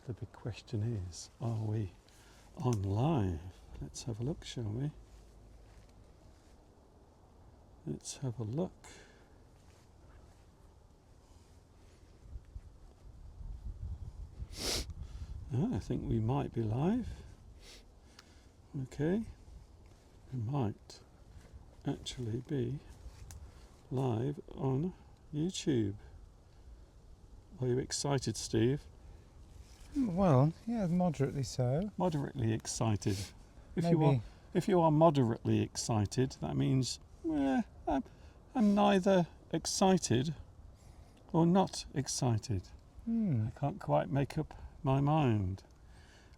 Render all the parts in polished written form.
The big question is, are we on live? Let's have a look, shall we? Let's have a look. I think we might be live. Okay, we might actually be live on YouTube. Are you excited, Steve? Well, yeah, moderately so. Moderately excited. Maybe. If you are moderately excited, that means I'm neither excited or not excited. I can't quite make up my mind.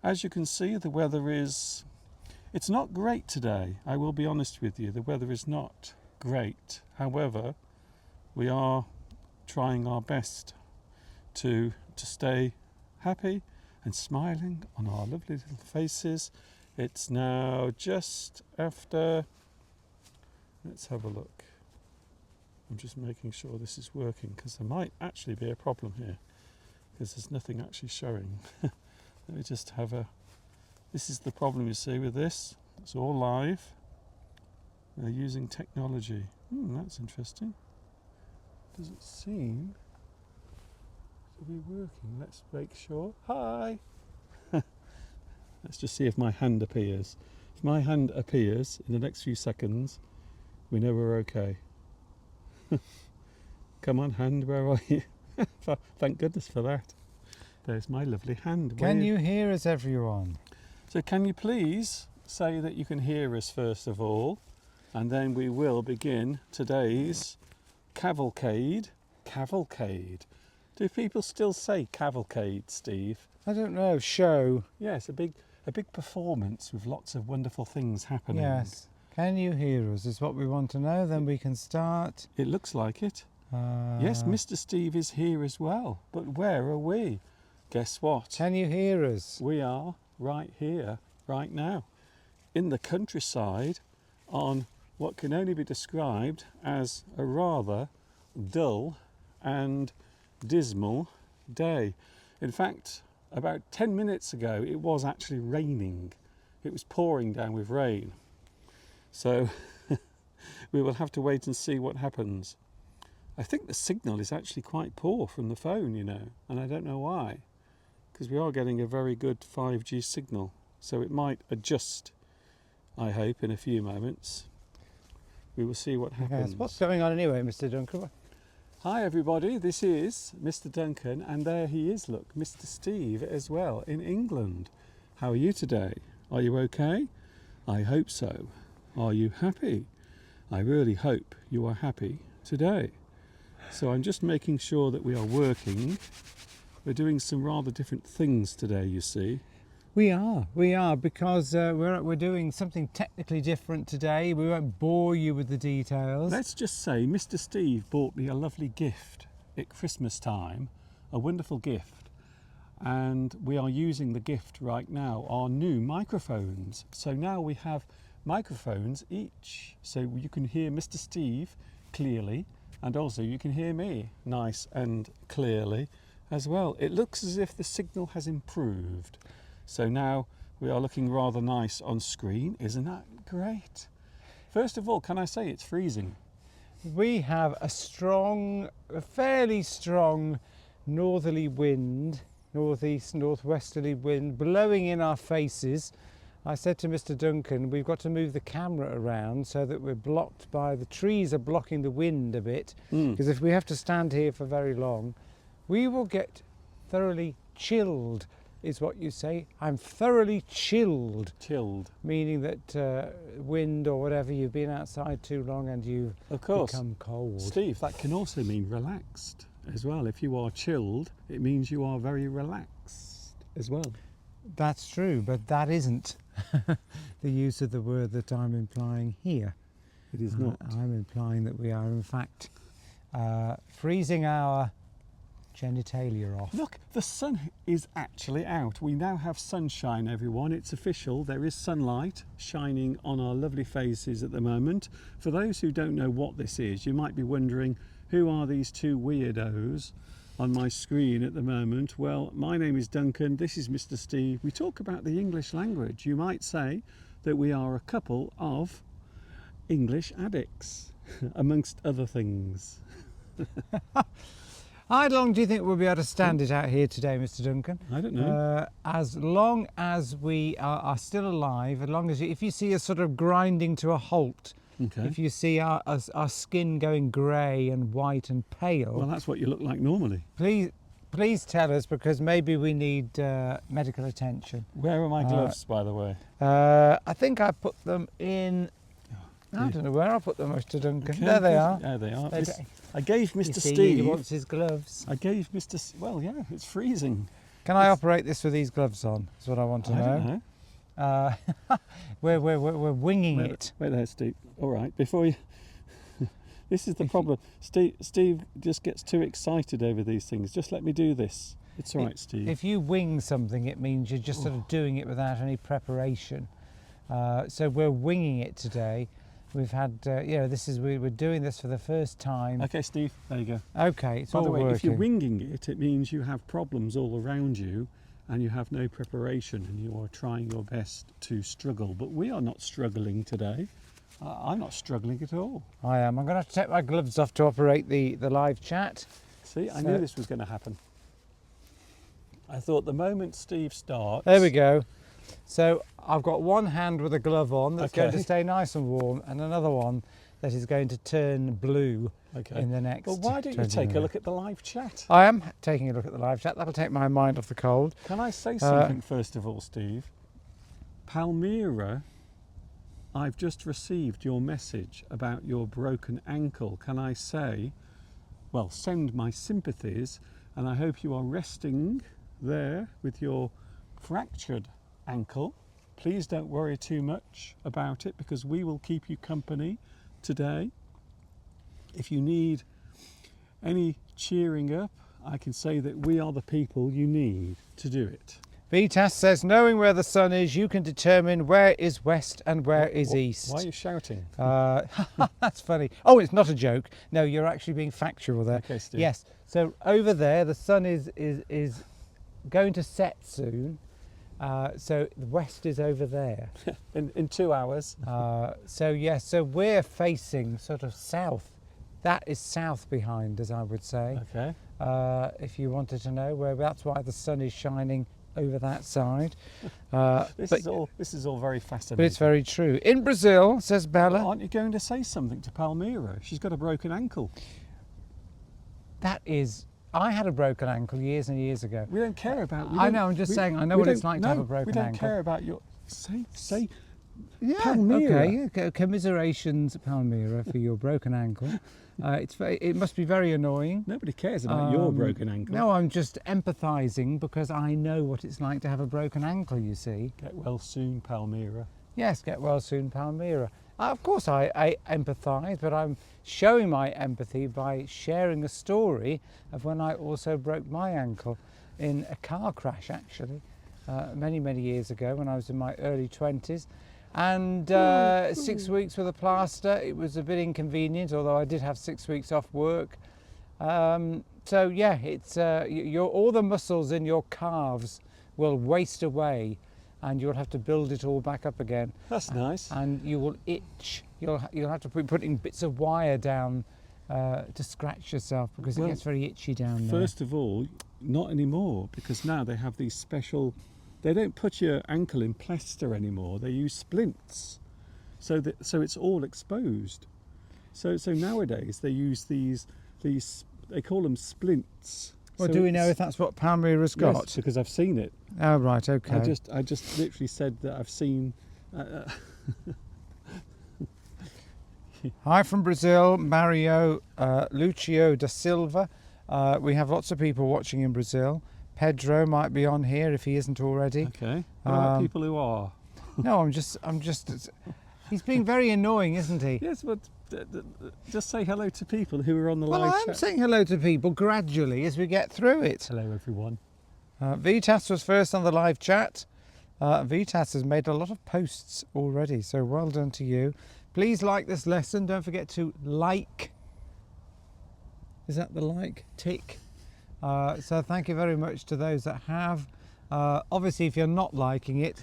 As you can see, the weather it's not great today. I will be honest with you, the weather is not great. However, we are trying our best to stay happy and smiling on our lovely little faces. It's now just after, let's have a look. I'm just making sure this is working because there might actually be a problem here because there's nothing actually showing. Let me just have this is the problem you see with this. It's all live. They're using technology. That's interesting. Does it seem to be working? Let's make sure. Hi! Let's just see if my hand appears. If my hand appears in the next few seconds, we know we're okay. Come on, hand, where are you? Thank goodness for that. There's my lovely hand. Can you hear us, everyone? So can you please say that you can hear us first of all, and then we will begin today's cavalcade. Cavalcade. Do people still say cavalcade, Steve? I don't know. Show. Yes, a big performance with lots of wonderful things happening. Yes. Can you hear us is what we want to know. Then we can start. It looks like it. Yes, Mr. Steve is here as well. But where are we? Guess what? Can you hear us? We are right here, right now, in the countryside on what can only be described as a rather dull and dismal day. In fact, about 10 minutes ago, it was actually raining. It was pouring down with rain. So we will have to wait and see what happens. I think the signal is actually quite poor from the phone, you know, and I don't know why, because we are getting a very good 5G signal. So it might adjust, I hope, in a few moments. We will see what happens. Yes. What's going on anyway, Mr. Duncan? Hi everybody, this is Mr. Duncan, and there he is, look, Mr. Steve as well, in England. How are you today? Are you okay? I hope so. Are you happy? I really hope you are happy today. So I'm just making sure that we are working. We're doing some rather different things today, you see. We are, because we're doing something technically different today. We won't bore you with the details. Let's just say Mr. Steve bought me a lovely gift at Christmas time, a wonderful gift, and we are using the gift right now, our new microphones. So now we have microphones each, so you can hear Mr. Steve clearly, and also you can hear me nice and clearly as well. It looks as if the signal has improved. So now we are looking rather nice on screen. Isn't that great? First of all, can I say it's freezing? We have a fairly strong northerly wind, northeast, northwesterly wind blowing in our faces. I said to Mr. Duncan, we've got to move the camera around so that we're blocked by the trees are blocking the wind a bit, because if we have to stand here for very long, we will get thoroughly chilled, is what you say. I'm thoroughly chilled. Chilled. Meaning that wind or whatever, you've been outside too long and you've become cold. Steve, that can also mean relaxed as well. If you are chilled, it means you are very relaxed as well. That's true, but that isn't the use of the word that I'm implying here. It is not. I'm implying that we are in fact freezing our genitalia off. Look, the sun is actually out. We now have sunshine, everyone. It's official. There is sunlight shining on our lovely faces at the moment. For those who don't know what this is, you might be wondering, who are these two weirdos on my screen at the moment. Well, my name is Duncan, this is Mr. Steve. We talk about the English language. You might say that we are a couple of English addicts, amongst other things. How long do you think we'll be able to stand it out here today, Mr. Duncan? I don't know. As long as we are still alive, as long as if you see us sort of grinding to a halt, Okay. if you see our skin going grey and white and pale, Well, that's what you look like normally. please tell us, because maybe we need medical attention. Where are my gloves, by the way? I think I put them in. I don't know where I put them, Mr. Duncan. Okay, There they good. are. There they are. They- I gave You Mr. see, Steve. he wants his gloves. I gave Mr. Well, yeah, it's freezing. Can I operate this with these gloves on? Is what I want to I know. don't know. We're winging it. Wait there, Steve. All right, before you. This is the problem. Steve just gets too excited over these things. Just let me do this. It's all right, Steve. If you wing something, it means you're just sort of doing it without any preparation. So we're winging it today. We've had, we're doing this for the first time. Okay, Steve. There you go. Okay, it's By all the way, working. if you're winging it, it means you have problems all around you, and you have no preparation, and you are trying your best to struggle. But we are not struggling today. I'm not struggling at all. I am. I'm going to have to take my gloves off to operate the live chat. See, I So- knew this was going to happen. I thought the moment Steve starts. There we go. So I've got one hand with a glove on that's going to Okay. stay nice and warm, and another one that is going to turn blue Okay. in the next. Well, why don't you 20 take a minutes. look at the live chat? I am taking a look at the live chat. That'll take my mind off the cold. Can I say something first of all, Steve? Palmyra, I've just received your message about your broken ankle. Can I say, well, send my sympathies, and I hope you are resting there with your fractured ankle. Please don't worry too much about it, because we will keep you company today. If you need any cheering up, I can say that we are the people you need to do it. Vitas says, knowing where the sun is, you can determine where is west and where is east. Why are you shouting? That's funny. Oh, it's not a joke. No, you're actually being factual there. Okay, Steve. Yes. So over there, the sun is going to set soon. So the west is over there. In 2 hours. So yes, so we're facing sort of south. That is south behind us, I would say. Okay. If you wanted to know where, that's why the sun is shining over that side. This But is all very fascinating. it's very true. In Brazil, says Bella, Aren't you going to say something to Palmyra? She's got a broken ankle. that is. I had a broken ankle years and years ago. We don't care about. I know, I'm just saying, I know we what it's don't- like to have a broken We don't ankle. care about your. Say. Yeah, Palmyra. okay. Yeah, commiserations, Palmyra, for your broken ankle. It must be very annoying. Nobody cares about your broken ankle. No, I'm just empathising because I know what it's like to have a broken ankle, you see. Get well soon, Palmyra. Yes, get well soon, Palmyra. Of course I empathise, but I'm showing my empathy by sharing a story of when I also broke my ankle in a car crash, actually, many, many years ago when I was in my early 20s. And 6 weeks with a plaster. It was a bit inconvenient, although I did have 6 weeks off work. So yeah, it's all the muscles in your calves will waste away, and you'll have to build it all back up again. That's nice. And you will itch. You'll have to be putting bits of wire down to scratch yourself because it Well, gets very itchy down there. First of all, not anymore, because now they have these special. They don't put your ankle in plaster anymore. They use splints, so it's all exposed. So nowadays they use these they call them splints. Well, So do we know it's- if that's what Palmyra's got? Yes, because I've seen it. Oh, right, okay. I just literally said that I've seen. Hi from Brazil, Mario Lucio da Silva. We have lots of people watching in Brazil. Pedro might be on here if he isn't already. Okay. What about Um, people who are? No, I'm just. He's being very annoying, isn't he? Yes, but just say hello to people who are on the Well, live I'm chat. saying hello to people gradually as we get through it. Hello, everyone. Vitas was first on the live chat. Vitas has made a lot of posts already, so well done to you. Please like this lesson. Don't forget to like. Is that the like? Tick So thank you very much to those that have. Obviously, if you're not liking it,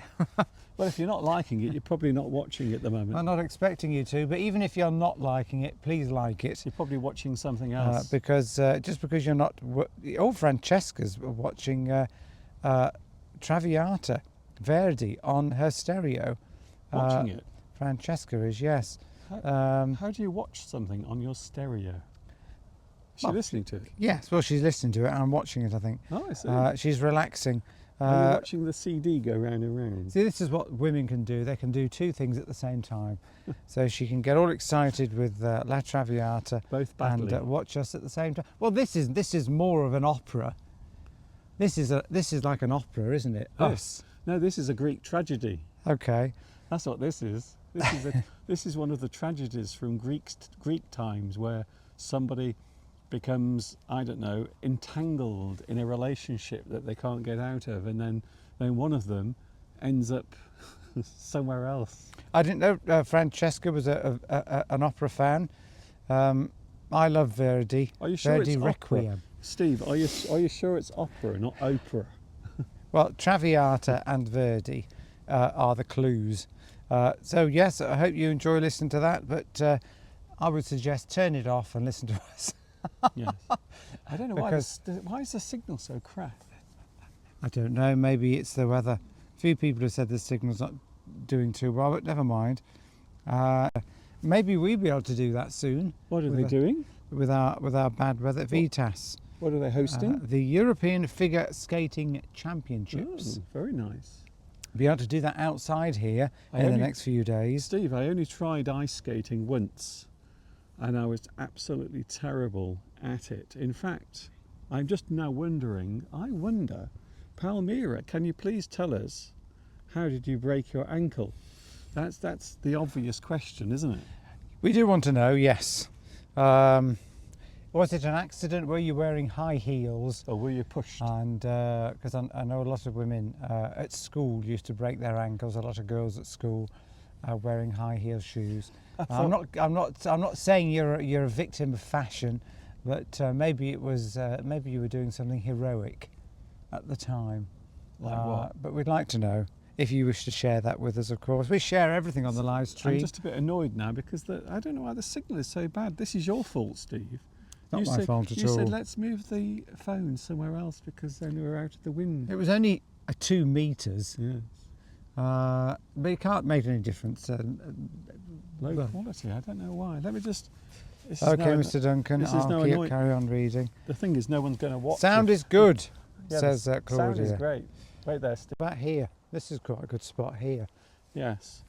Well, if you're not liking it, you're probably not watching it at the moment. I'm not expecting you to, but even if you're not liking it, please like it. You're probably watching something else. Because just because you're not, Francesca's watching Traviata Verdi on her stereo. Watching it. Francesca is, yes. How do you watch something on your stereo? Is she Well, listening to it? Yes, well, she's listening to it and I'm watching it, I think. Oh, I see. She's relaxing. Are you watching the CD go round and round? See, this is what women can do. They can do two things at the same time. So she can get all excited with La Traviata Both and battling. watch us at the same time. Well, this is more of an opera. This is like an opera, isn't it? This? No, this is a Greek tragedy. Oh, okay. That's what this is. This is one of the tragedies from Greek times where somebody becomes, I don't know, entangled in a relationship that they can't get out of, and then one of them ends up somewhere else. I didn't know Francesca was an opera fan. I love Verdi. Are you sure Verdi it's Requiem. opera? Steve, are you sure it's opera, not opera? Well, Traviata and Verdi are the clues. So yes, I hope you enjoy listening to that, but I would suggest turn it off and listen to us. Yes. I don't know why is the signal so crap? I don't know, maybe it's the weather. A few people have said the signal's not doing too well, but never mind. Maybe we'll be able to do that soon. What are with they a- doing? With our bad weather, VITAS. What are they hosting? The European Figure Skating Championships. Oh, very nice. Be able to do that outside here I in the only- next few days. Steve, I only tried ice skating once and I was absolutely terrible at it. In fact, I'm just now wondering, Palmyra, can you please tell us, how did you break your ankle? That's the obvious question, isn't it? We do want to know, yes. Was it an accident? Were you wearing high heels? Or were you pushed? And because I know a lot of women at school used to break their ankles. A lot of girls at school wearing high heel shoes. I'm not saying you're a victim of fashion, but maybe it was maybe you were doing something heroic at the time. Like what? But we'd like to know if you wish to share that with us. Of course, we share everything on the live stream. I'm just a bit annoyed now because I don't know why the signal is so bad. This is your fault, Steve. Not my fault at You all. said let's move the phone somewhere else because then we're out of the wind. It was only 2 meters, Yes. but it can't make any difference. Low Well- quality. I don't know why. Let me just. this is Okay, now- Mr. Duncan, this is now I'll annoying. carry on reading. The thing is, no one's going to watch. Sound it. is good, Yeah, says the Claudia. Sound is great. Wait there, Steve. About here, this is quite a good spot here. Yes.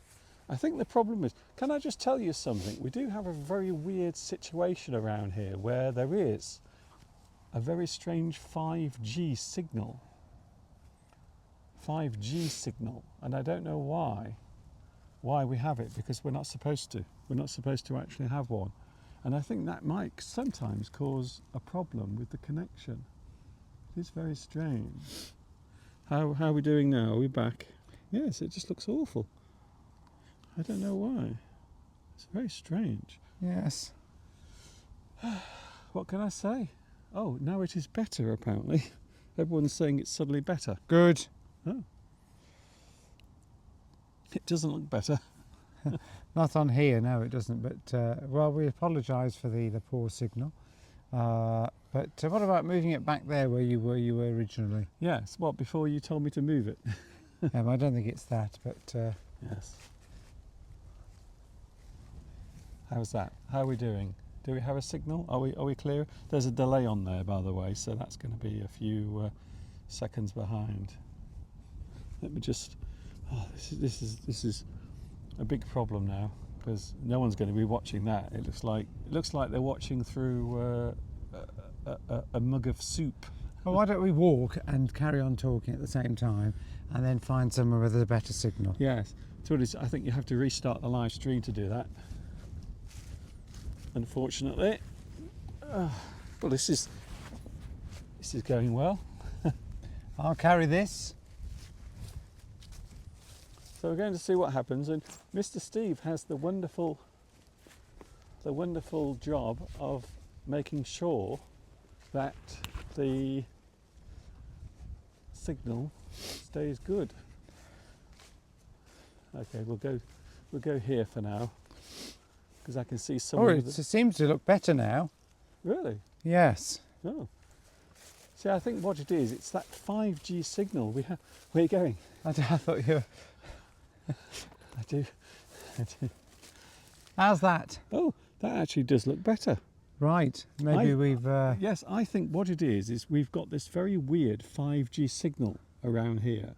I think the problem is, can I just tell you something? We do have a very weird situation around here where there is a very strange 5G signal. 5G signal, and I don't know why we have it, because we're not supposed to. We're not supposed to actually have one. And I think that might sometimes cause a problem with the connection. It's very strange. How are we doing now? Are we back? Yes, it just looks awful. I don't know why. It's very strange. Yes. What can I say? Oh, now it is better, apparently. Everyone's saying it's suddenly better. Good. Oh. It doesn't look better. Not on here, no, it doesn't. But well, we apologise for the poor signal. But what about moving it back there where you were originally? Yes, what, before you told me to move it? I don't think it's that, but Yes. How's that? How are we doing? Do we have a signal? Are we clear? There's a delay on there, by the way, so that's going to be a few seconds behind. Let me just. Oh, this is a big problem now because no one's going to be watching that. It looks like they're watching through a mug of soup. well, why don't we walk and carry on talking at the same time, and then find somewhere with a better signal? Yes. So I think you have to restart the live stream to do that. Unfortunately. Well, this is going well. I'll carry this. So we're going to see what happens, and Mr. Steve has the wonderful job of making sure that the signal stays good. Okay, we'll go here for now because I can see some. Oh, it seems to look better now. Really? Yes. Oh. See, I think what it is, it's that 5G signal we have. Where are you going? I thought you were... I do. How's that? Oh, that actually does look better. Right. Maybe we've... Yes, I think what it is we've got this very weird 5G signal around here.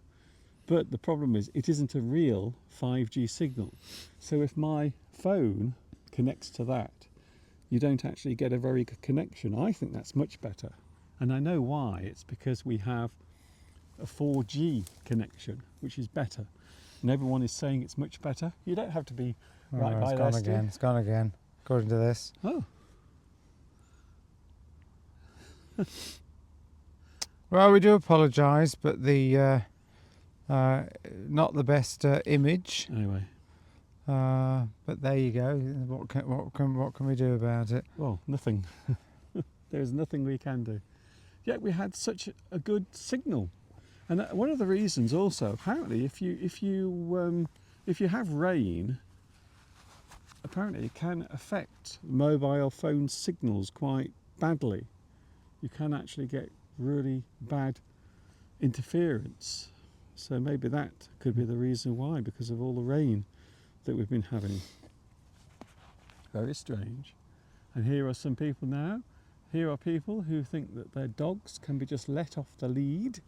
But the problem is it isn't a real 5G signal. So if my phone connects to that, you don't actually get a very good connection. I think that's much better. And I know why. It's because we have a 4G connection, which is better. And everyone is saying it's much better. You don't have to be right by it's there, gone Steve. again. It's gone again, according to this. Oh. Well, we do apologise, but the not the best image. Anyway. But there you go. What can we do about it? Well, nothing. There's nothing we can do. Yet we had such a good signal, and one of the reasons also, apparently, if you have rain, apparently it can affect mobile phone signals quite badly. You can actually get really bad interference. So maybe that could be the reason why, because of all the rain that we've been having. Very strange. And here are some people now. Here are people who think that their dogs can be just let off the lead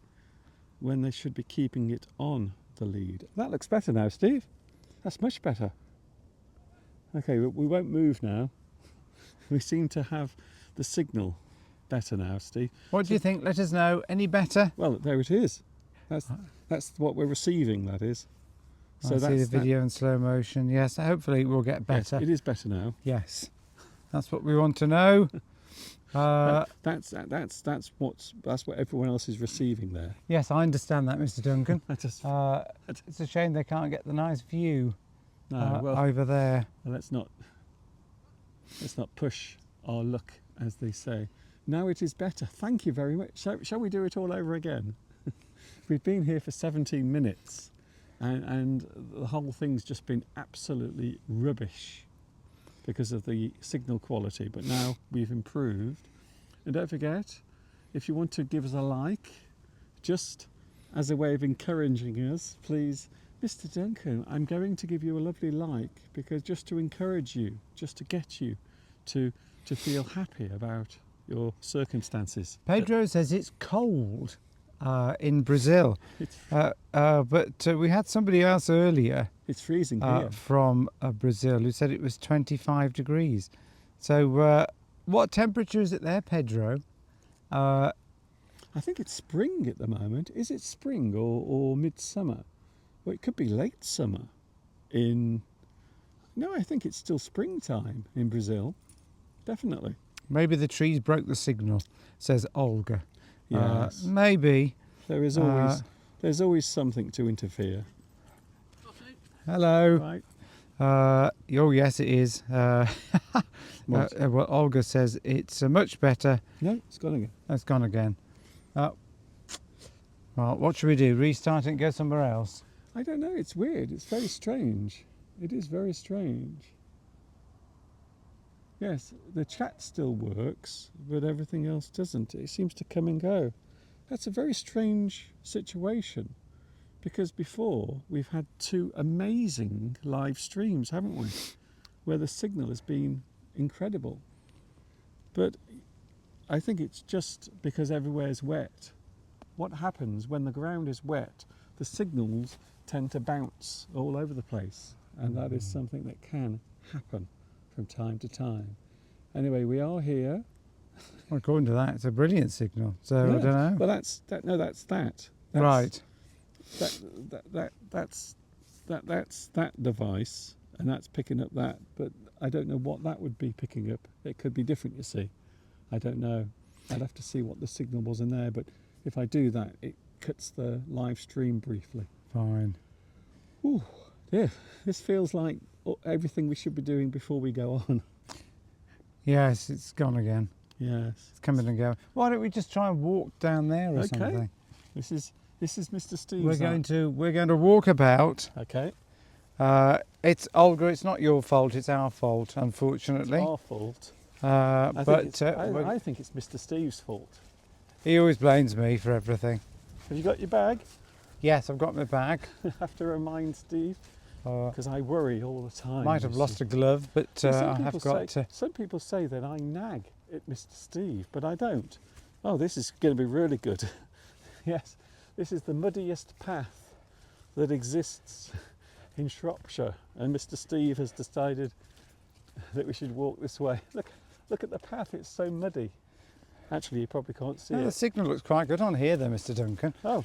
when they should be keeping it on the lead. That looks better now, Steve. That's much better. Okay, we won't move now. We seem to have the signal better now, Steve. What do you think? Let us know. Any better? Well, there it is. That's what we're receiving, that is. So I see the video in slow motion. Yes, hopefully it will get better. Yes, it is better now. Yes, that's what we want to know. That's what everyone else is receiving there. Yes, I understand that, Mr. Duncan. I It's a shame they can't get the nice view well, over there. let's not push our luck, as they say. Now it is better. Thank you very much. Shall we do it all over again? We've been here for 17 minutes, and the whole thing's just been absolutely rubbish because of the signal quality. But now we've improved. And don't forget, if you want to give us a like, just as a way of encouraging us, please, Mr. Duncan, I'm going to give you a lovely like, because just to encourage you, just to get you to feel happy about your circumstances. Pedro says it's cold in Brazil, but we had somebody else earlier It's freezing here. from Brazil who said it was 25 degrees. So what temperature is it there, Pedro? I think it's spring at the moment. Is it spring or midsummer? Well, it could be late summer No, I think it's still springtime in Brazil. Definitely. Maybe the trees broke the signal, says Olga. Yes. Maybe. There's always something to interfere. Hello. Right. Oh, yes, it is. What? Well, Olga says it's much better. No, it's gone again. It's gone again. Well, what should we do? Restart it and go somewhere else? I don't know. It's weird. It's very strange. It is very strange. Yes, the chat still works, but everything else doesn't. It seems to come and go. That's a very strange situation, because before we've had 2 amazing live streams, haven't we? Where the signal has been incredible. But I think it's just because everywhere's wet. What happens when the ground is wet? The signals tend to bounce all over the place, and that is something that can happen from time to time. Anyway, we are here. Well, according to that, it's a brilliant signal. So I Yeah. don't know. Well, that's that. No, that's that. Right. That's that device, and that's picking up that. But I don't know what that would be picking up. It could be different, you see. I don't know. I'd have to see what the signal was in there. But if I do that, it cuts the live stream briefly. Fine. Ooh, yeah. This feels like everything we should be doing before we go on. Yes, it's gone again. Yes. It's coming and going. Why don't we just try and walk down there or Okay. something? This is Mr. Steve's. We're going to walk about. Okay. It's Olga. It's not your fault. It's our fault, unfortunately. Our fault. But I think it's Mr. Steve's fault. he always blames me for everything. Have you got your bag? Yes, I've got my bag. Have to remind Steve because I worry all the time. Might have lost a glove, but I have got to. Some people say that I nag at Mr. Steve, but I don't. Oh, this is going to be really good. Yes, this is the muddiest path that exists in Shropshire, and Mr. Steve has decided that we should walk this way. Look at the path, it's so muddy. Actually, you probably can't see The it. signal looks quite good on here, though, Mr. Duncan. Oh,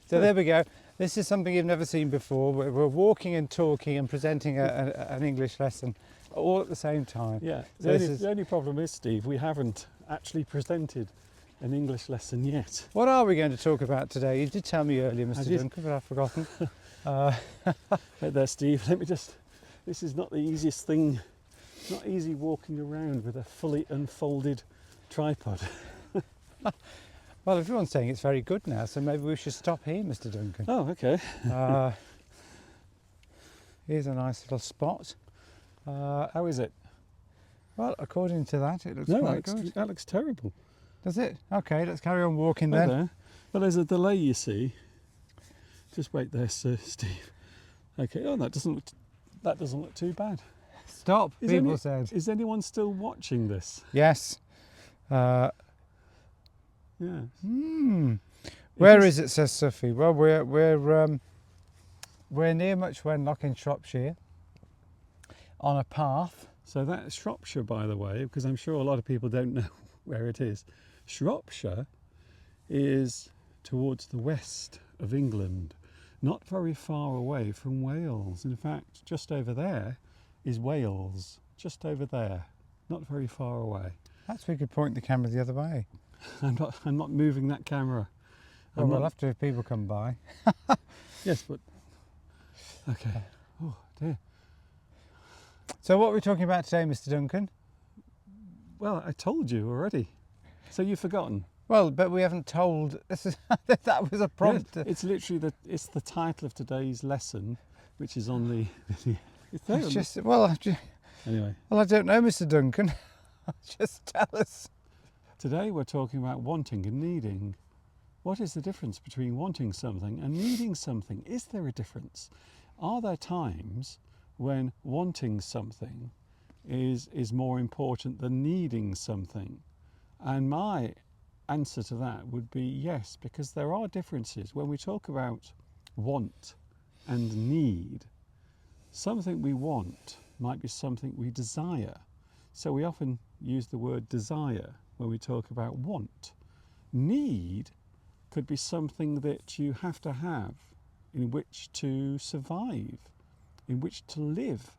So there we go. This is something you've never seen before. We're walking and talking and presenting an English lesson all at the same time. yeah. So The only problem is, Steve, we haven't actually presented an English lesson yet. What are we going to talk about today? You did tell me earlier, I Mr. did. Duncan, but I've forgotten. Wait there, Steve. Let me just. This is not the easiest thing. It's not easy walking around with a fully unfolded tripod. Well, everyone's saying it's very good now, so maybe we should stop here, Mr. Duncan. Oh, okay. Here's a nice little spot. How is it? Well, according to that, it looks No, quite good. that looks terrible. Does it? Okay, let's carry on walking Wait then. there. Well, there's a delay, you see. Just wait there, Sir Steve. Okay. Oh, that doesn't look too bad. Stop, Is people any- said. Is anyone still watching this? Yes. Yeah. Where is it, says Sophie? Well, we're near Much Wenlock in Shropshire, on a path. So that's Shropshire, by the way, because I'm sure a lot of people don't know where it is. Shropshire is towards the west of England, not very far away from Wales. In fact, just over there is Wales, just over there, not very far away. Perhaps we could point the camera the other way. I'm not moving that camera. Well, I'm we'll not- have to if people come by. Yes, but okay. Oh dear. So what are we talking about today, Mr. Duncan? Well, I told you already. So you've forgotten. Well, but we haven't told. This is that was a prompt. Yes, it's literally the title of today's lesson, which is on the video. It's there on It's the- just well, Anyway, I don't know, Mr. Duncan. Just tell us. today we're talking about wanting and needing. What is the difference between wanting something and needing something? Is there a difference? Are there times when wanting something is more important than needing something? And my answer to that would be yes, because there are differences. When we talk about want and need, something we want might be something we desire. So we often use the word desire when we talk about want. Need could be something that you have to have in which to survive, in which to live,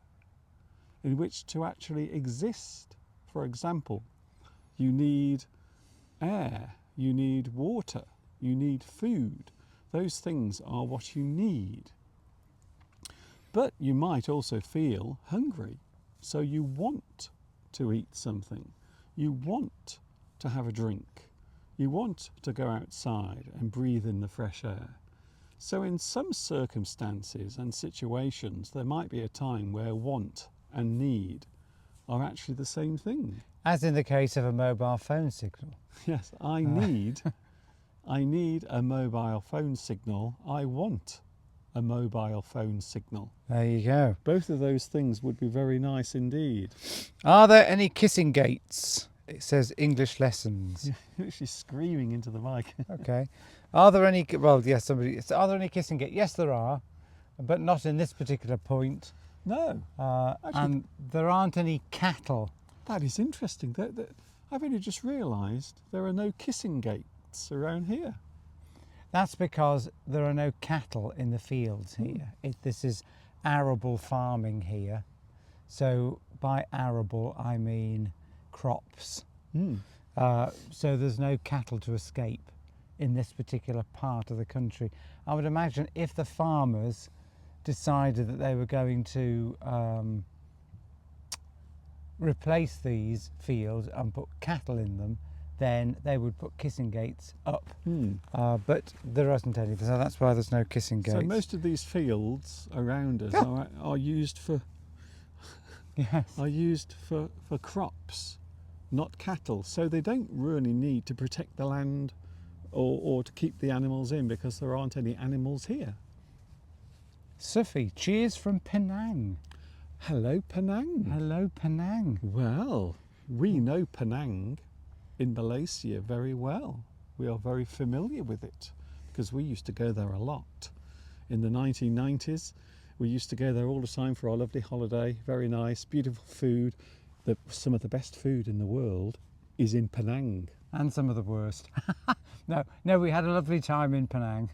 in which to actually exist. For example, you need air, you need water, you need food. Those things are what you need. But you might also feel hungry, so you want to eat something. You want to have a drink. You want to go outside and breathe in the fresh air. So in some circumstances and situations, there might be a time where want and need are actually the same thing. As in the case of a mobile phone signal. Yes, I need a mobile phone signal. I want a mobile phone signal. There you go. Both of those things would be very nice indeed. Are there any kissing gates? It says English lessons. You're actually screaming into the mic. Okay. Are there any? Well, yes. Somebody. Are there any kissing gates? Yes, there are, but not in this particular point. No, And there aren't any cattle. that is interesting. I've only just realised there are no kissing gates around here. That's because there are no cattle in the fields here. This is arable farming here. So by arable, I mean crops. So there's no cattle to escape in this particular part of the country. I would imagine if the farmers decided that they were going to replace these fields and put cattle in them, then they would put kissing gates up. But there isn't any, so that's why there's no kissing gates. So most of these fields around us are used for Yes. are used for crops, not cattle. So they don't really need to protect the land or to keep the animals in, because there aren't any animals here. Sufi, cheers from Penang. Hello, Penang. Hello, Penang. Well, we know Penang in Malaysia very well. We are very familiar with it because we used to go there a lot. In the 1990s, we used to go there all the time for our lovely holiday. Very nice, beautiful food. Some of the best food in the world is in Penang. And some of the worst. No, we had a lovely time in Penang.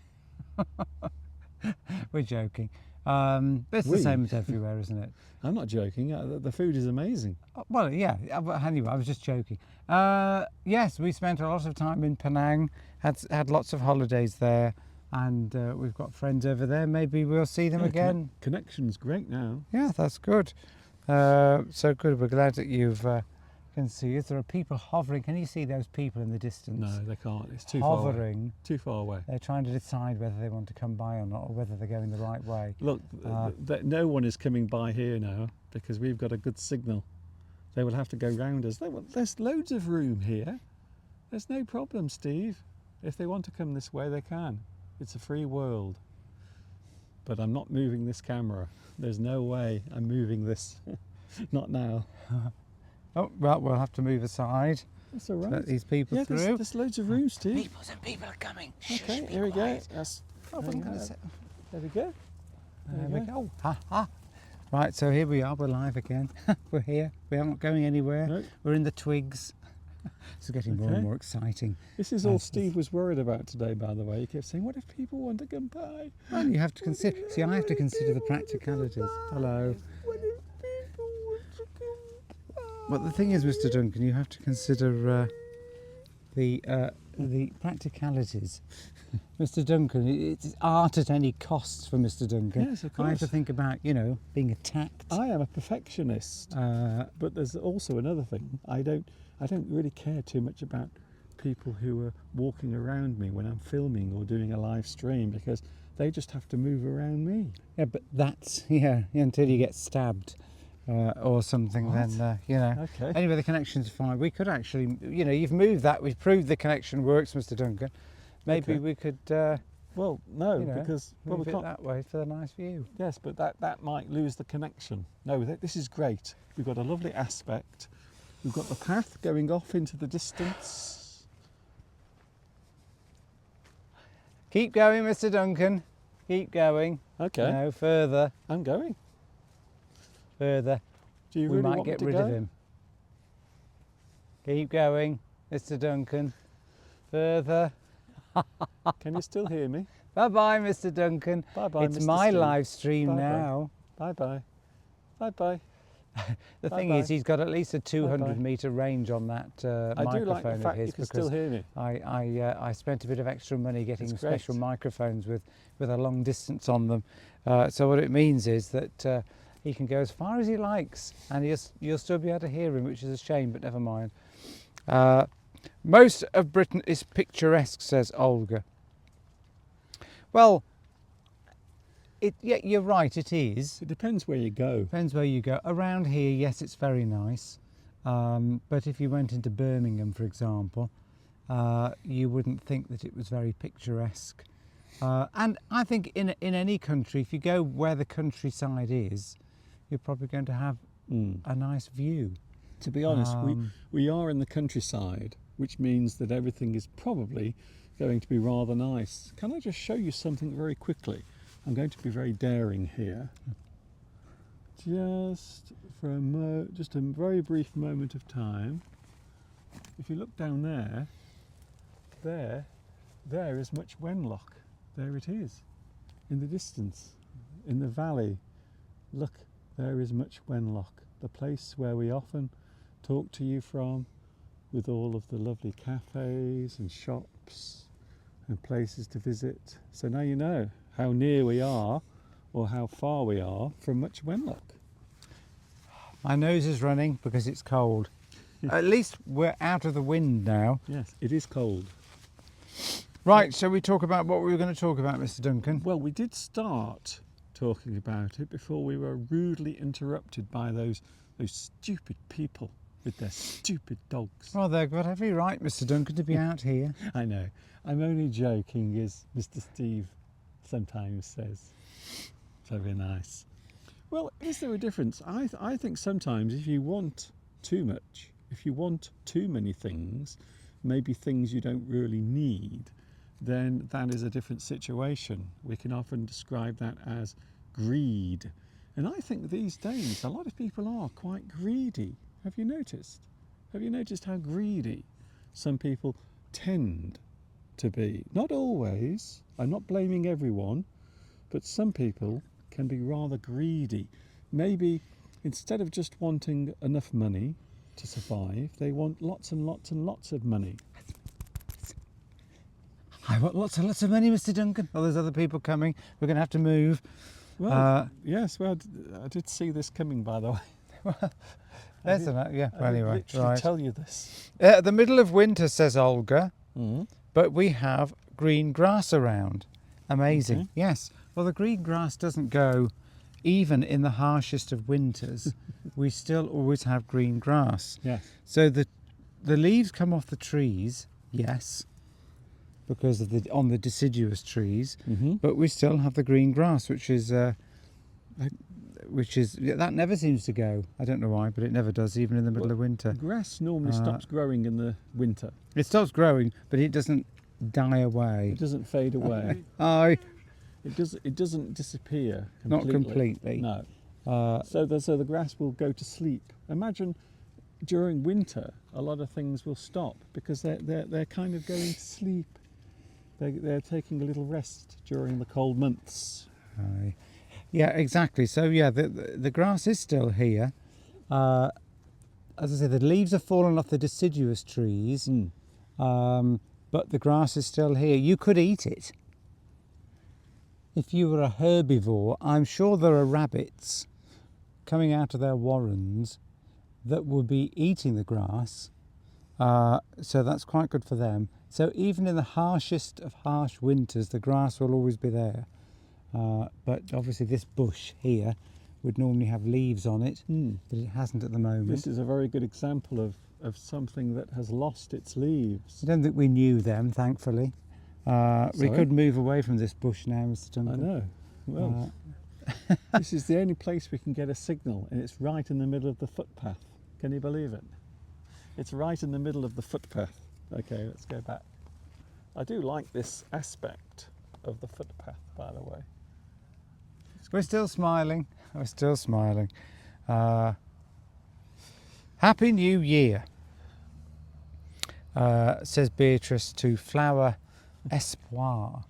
We're joking. It's the same as everywhere, isn't it? I'm not joking. The food is amazing. Well, yeah. But anyway, I was just joking. Yes, we spent a lot of time in Penang. Had lots of holidays there, and we've got friends over there. Maybe we'll see them again. Connection's great now. Yeah, that's good. So good. We're glad that you've can see us. There are people hovering. Can you see those people in the distance? No, they can't. It's too hovering. Too far away. They're trying to decide whether they want to come by or not, or whether they're going the right way. Look, no one is coming by here now because we've got a good signal. They will have to go round us. There's loads of room here. There's no problem, Steve. If they want to come this way, they can. It's a free world. But I'm not moving this camera. There's no way I'm moving this. Not now. Oh, well, we'll have to move aside. That's all to right. let these people through. There's loads of room, Steve. Some people are coming. Okay, here we go. There There we go. we go. Ha ha. Right, so here we are. We're live again. We're here. We aren't going anywhere. No. We're in the twigs. It's getting more and more exciting. This is all Steve was worried about today, by the way. He kept saying, what if people want to come by? Well, you have to consider. See, I have to consider the practicalities. Hello. What if people want to come by? Well, the thing is, Mr. Duncan, you have to consider the practicalities. Mr. Duncan, it's art at any cost for Mr. Duncan. Yes, of I have course. to think about, being attacked. I am a perfectionist, but there's also another thing. I don't really care too much about people who are walking around me when I'm filming or doing a live stream, because they just have to move around me. Yeah, but that's until you get stabbed or something. What? Then Okay. Anyway, the connection's fine. We could actually, you've moved that. We've proved the connection works, Mr. Duncan. Maybe Okay. we could Well, no, you know, because move we it can't. that way for the nice view. Yes, but that might lose the connection. No, this is great. We've got a lovely aspect. We've got the path going off into the distance. Keep going, Mr. Duncan. Keep going. Okay, No, further, I'm going. further. Do you We really might want me get to rid go? of him. Keep going, Mr. Duncan. Further. Can you still hear me? Bye-bye, Mr. Duncan. Bye bye. It's Mr. my Steve. live stream Bye-bye. now. Bye bye. Bye bye. The thing Bye-bye. is, he's got at least a 200 Bye-bye. metre range on that I do microphone like the of fact his, you can because still hear me. I spent a bit of extra money getting That's special great. microphones with a long distance on them. So what it means is that he can go as far as he likes, and you'll still be able to hear him, which is a shame, but never mind. Most of Britain is picturesque, says Olga. Well, you're right, it is. It depends where you go. Depends where you go. Around here, yes, it's very nice. But if you went into Birmingham, for example, you wouldn't think that it was very picturesque. And I think in any country, if you go where the countryside is, you're probably going to have a nice view. To be honest, Um, we are in the countryside, which means that everything is probably going to be rather nice. Can I just show you something very quickly? I'm going to be very daring here. Just for just a very brief moment of time. If you look down there is Much Wenlock. There it is, in the distance, in the valley. Look, there is Much Wenlock, the place where we often talk to you from, with all of the lovely cafes and shops and places to visit. So now you know how near we are, or how far we are from Much Wenlock. My nose is running because it's cold. At least we're out of the wind now. Yes, it is cold. Right, shall we talk about what we were going to talk about, Mr. Duncan? Well, we did start talking about it before we were rudely interrupted by those stupid people with their stupid dogs. Well, they've got every right, Mr. Duncan, to be out here. I know. I'm only joking, as Mr. Steve sometimes says. Very nice. Well, is there a difference? I think sometimes if you want too much, if you want too many things, maybe things you don't really need, then that is a different situation. We can often describe that as greed. And I think these days a lot of people are quite greedy. Have you noticed? Have you noticed how greedy some people tend to be? Not always. I'm not blaming everyone, but some people can be rather greedy. Maybe instead of just wanting enough money to survive, they want lots and lots and lots of money. I want lots and lots of money, Mr. Duncan. Oh, there's other people coming. We're going to have to move. Well, yes, well, I did see this coming, by the way. There's enough. Yeah, well, I did anyway. literally Right. tell you this. The middle of winter, says Olga, Mm. but we have green grass around. Amazing. Okay. Yes. Well, the green grass doesn't go even in the harshest of winters. We still always have green grass. Yes. So the leaves come off the trees, yes, because of on the deciduous trees, Mm-hmm. but we still have the green grass, which is that never seems to go. I don't know why, but it never does, even in the middle of winter. Grass normally stops growing in the winter. It stops growing, but it doesn't die away. It doesn't fade away. It doesn't disappear Not completely. completely. No. So the grass will go to sleep. Imagine during winter, a lot of things will stop because they're kind of going to sleep. They're taking a little rest during the cold months. Yeah, exactly. So yeah, the grass is still here. As I say, the leaves have fallen off the deciduous trees, but the grass is still here. You could eat it. If you were a herbivore, I'm sure there are rabbits coming out of their warrens that would be eating the grass. So that's quite good for them. So even in the harshest of harsh winters, the grass will always be there. But obviously this bush here would normally have leaves on it, but it hasn't at the moment. This is a very good example of something that has lost its leaves. I don't think we knew them, thankfully. We Sorry? could move away from this bush now, Mr. I Duncan. know. Well, this is the only place we can get a signal, and it's right in the middle of the footpath. Can you believe it? It's right in the middle of the footpath. Okay, let's go back. I do like this aspect of the footpath, by the way. We're still smiling. We're still smiling. Happy New Year, says Beatrice to Flower Espoir.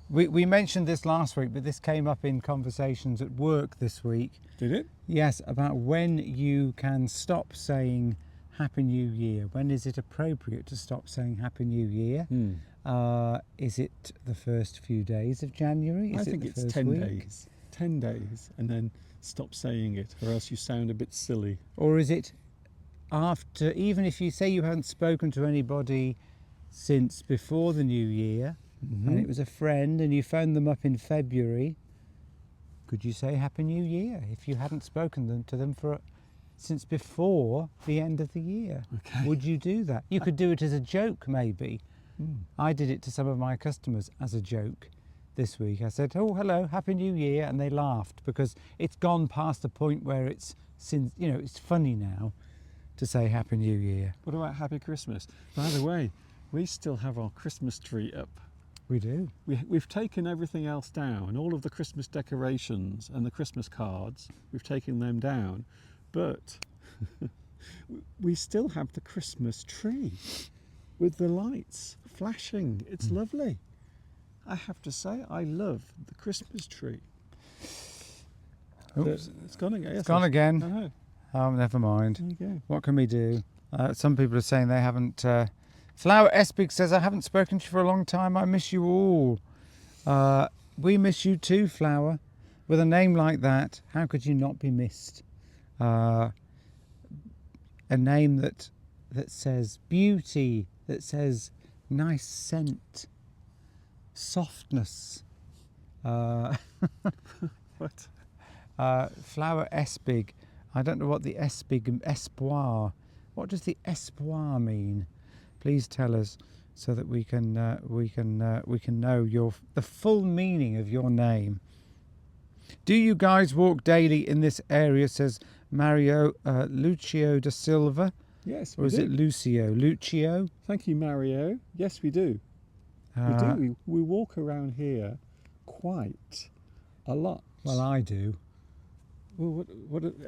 We mentioned this last week, but this came up in conversations at work this week. Did it? Yes, about when you can stop saying Happy New Year. When is it appropriate to stop saying Happy New Year? Is it the first few days of January? I think it's 10 days. 10 days, and then stop saying it, or else you sound a bit silly. Or is it after, even if you say you haven't spoken to anybody since before the New Year, and it was a friend and you phoned them up in February, could you say Happy New Year if you hadn't spoken to them since before the end of the year? Okay. Would you do that? You could do it as a joke, maybe. I did it to some of my customers as a joke this week. I said, "Oh, hello, Happy New Year," and they laughed because it's gone past the point where it's funny now to say Happy New Year. What about Happy Christmas? By the way, we still have our Christmas tree up. We do. We've taken everything else down, all of the Christmas decorations and the Christmas cards, we've taken them down, but we still have the Christmas tree with the lights flashing. It's lovely. I have to say, I love the Christmas tree. Oops. It's gone again. It's gone again. I know. Oh, never mind. There you go. What can we do? Some people are saying they haven't. Flower Espig says, "I haven't spoken to you for a long time. I miss you all." We miss you too, Flower. with a name like that, how could you not be missed? A name that says beauty, that says nice scent, softness. What? Flower espig. I don't know what the espig, espoir. What does the espoir mean? Please tell us so that we can know the full meaning of your name. Do you guys walk daily in this area? Says Mario Lucio da Silva. Yes, Or is it Lucio? Lucio? Thank you, Mario. Yes, we do. We do. We walk around here quite a lot. Well, I do. Well,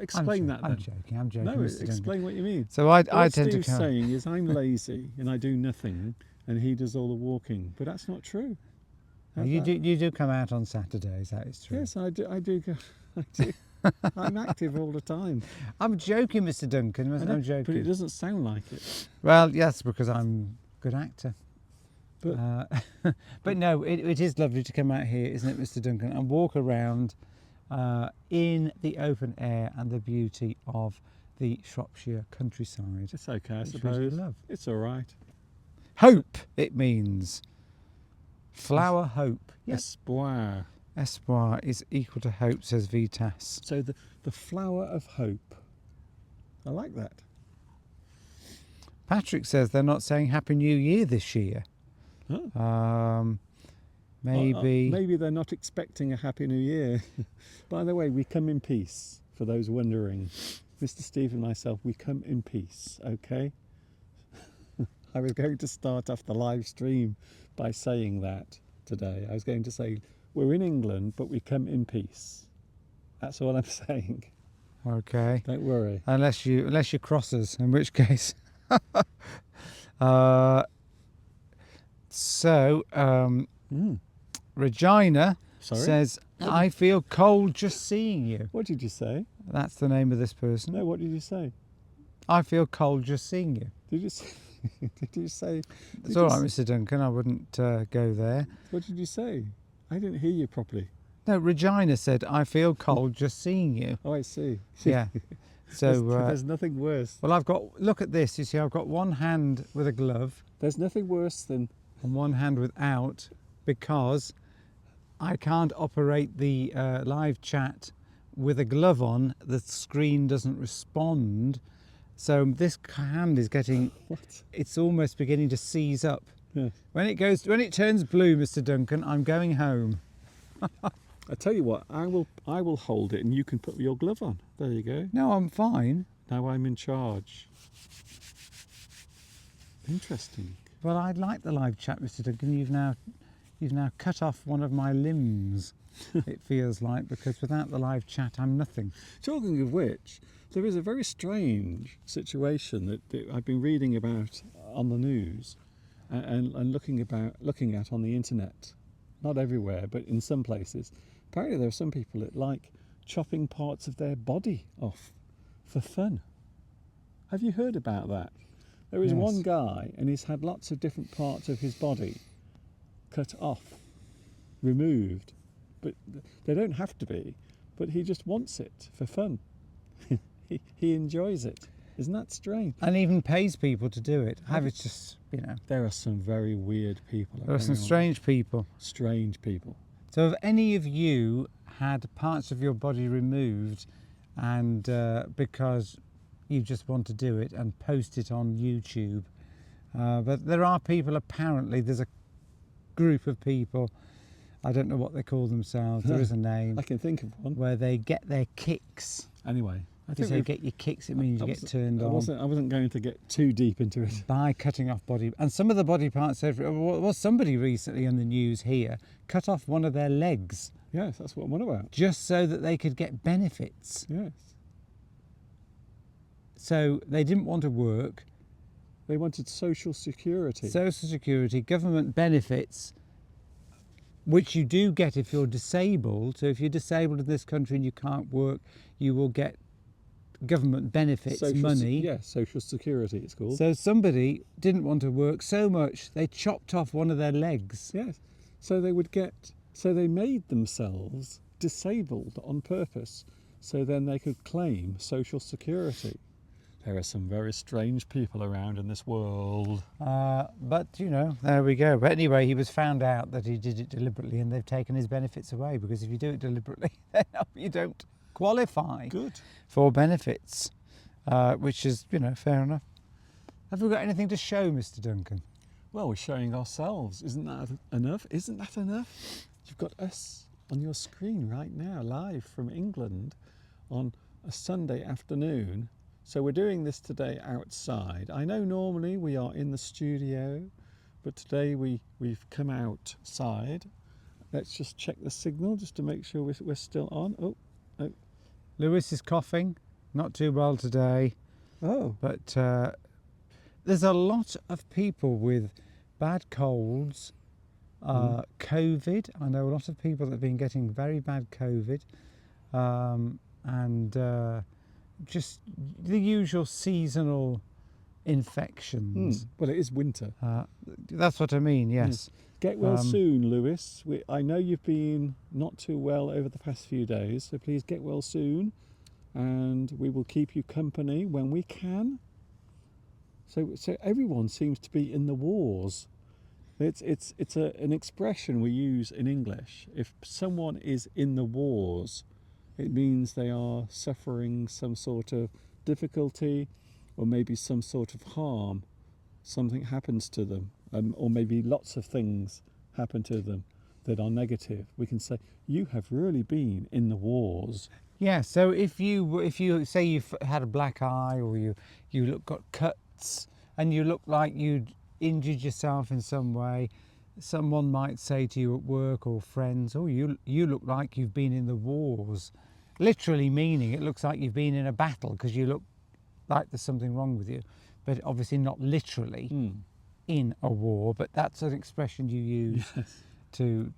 explain that then. I'm joking. No, Mr. Duncan. explain what you mean. So I What tend Steve's to come. saying is I'm lazy and I do nothing, and he does all the walking. But that's not true. You do come out on Saturdays. That is true. Yes, I do. I do. I'm active all the time. I'm joking, Mr. Duncan. I'm joking. But it doesn't sound like it. Well, yes, because I'm a good actor. But But no, it is lovely to come out here, isn't it, Mr. Duncan, and walk around in the open air and the beauty of the Shropshire countryside. it's okay, I Which we suppose. love. It's all right. Hope, it means. Flower hope. Yes. Espoir. Espoir is equal to hope, says Vitas. So the flower of hope. I like that. Patrick says they're not saying Happy New Year this year. Huh. Maybe. Maybe they're not expecting a Happy New Year. By the way, we come in peace, for those wondering. Mr. Steve and myself, we come in peace, okay? I was going to start off the live stream by saying that today. I was going to say, we're in England, but we come in peace. That's all I'm saying. Okay. Don't worry. Unless you cross us, in which case. Regina Sorry? says, I feel cold just seeing you. What did you say? That's the name of this person. No, what did you say? I feel cold just seeing you. Did you say? Did you say? It's all right, Mr. Duncan. I wouldn't go there. What did you say? I didn't hear you properly. No, Regina said, I feel cold just seeing you. Oh, I see. Yeah. So, there's nothing worse. well, I've got, look at this. You see, I've got one hand with a glove There's nothing worse than and one hand without, because I can't operate the live chat with a glove on. The screen doesn't respond. So this hand is getting, what? it's almost beginning to seize up. Yeah. When it turns blue, Mr. Duncan, I'm going home. I tell you what, I will hold it and you can put your glove on. There you go. No, I'm fine. Now I'm in charge. Interesting. Well, I'd like the live chat, Mr. Duncan. You've now cut off one of my limbs. It feels like, because without the live chat, I'm nothing. Talking of which, there is a very strange situation that I've been reading about on the news and looking at on the internet. Not everywhere, but in some places. Apparently there are some people that like chopping parts of their body off for fun. Have you heard about that? There is Yes. one guy and he's had lots of different parts of his body cut off, removed. But they don't have to be, but he just wants it for fun. He enjoys it. Isn't that strange? And even pays people to do it. It's just, There are some very weird people. there are some strange people. Strange people. So have any of you had parts of your body removed and because you just want to do it and post it on YouTube? But there are people, apparently, there's a group of people, I don't know what they call themselves, there is a name, I can think of one. where they get their kicks. Anyway, I If think you we've- get your kicks, it means you get turned I on wasn't going to get too deep into it. by cutting off body. And some of the body parts, was somebody recently in the news here cut off one of their legs Yes, that's what I'm on about. just so that they could get benefits. Yes. So they didn't want to work. They wanted social security. Social Security, government benefits, which you do get if you're disabled. So if you're disabled in this country and you can't work, you will get government benefits, money. Yes, social security it's called. So somebody didn't want to work so much, they chopped off one of their legs. Yes. So they would get. So they made themselves disabled on purpose, so then they could claim social security. There are some very strange people around in this world. But, you know, there we go. But anyway, he was found out that he did it deliberately, and they've taken his benefits away, because if you do it deliberately, then you don't qualify Good. for benefits, which is, you know, fair enough. Have we got anything to show, Mr. Duncan? Well, we're showing ourselves. Isn't that enough? Isn't that enough? You've got us on your screen right now, live from England on a Sunday afternoon. So we're doing this today outside. I know normally we are in the studio, but today we've come outside. Let's just check the signal just to make sure we're still on. Oh. Lewis is coughing, not too well today, Oh. but there's a lot of people with bad colds, COVID. I know a lot of people that have been getting very bad COVID, and just the usual seasonal infections. Well, it is winter. That's what I mean, yes. Get well soon, Lewis. I know you've been not too well over the past few days, so please get well soon, and we will keep you company when we can. So everyone seems to be in the wars. It's an expression we use in English. If someone is in the wars, it means they are suffering some sort of difficulty, or maybe some sort of harm. Something happens to them, or maybe lots of things happen to them that are negative. We can say, you have really been in the wars. Yeah, so if you say you've had a black eye, or you got cuts, and you look like you'd injured yourself in some way, someone might say to you at work or friends, oh, you look like you've been in the wars. Literally meaning it looks like you've been in a battle, because you look like there's something wrong with you, but obviously not literally in a war. But that's an expression you use to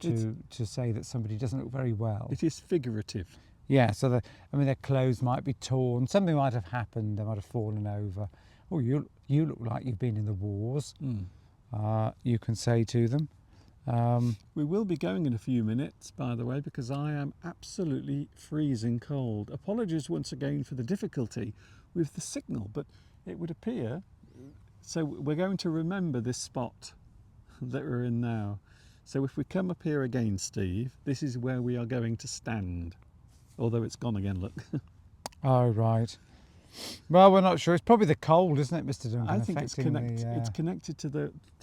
say that somebody doesn't look very well. It is figurative. Yeah, so their clothes might be torn, something might have happened, they might have fallen over. Oh, you look like you've been in the wars. You can say to them. We will be going in a few minutes, by the way, because I am absolutely freezing cold. Apologies once again for the difficulty with the signal, but it would appear, so we're going to remember this spot that we're in now. So if we come up here again, Steve, this is where we are going to stand. Although it's gone again, look. Oh, right. Well, we're not sure. It's probably the cold, isn't it, Mr. Duncan? I think it's affecting connected to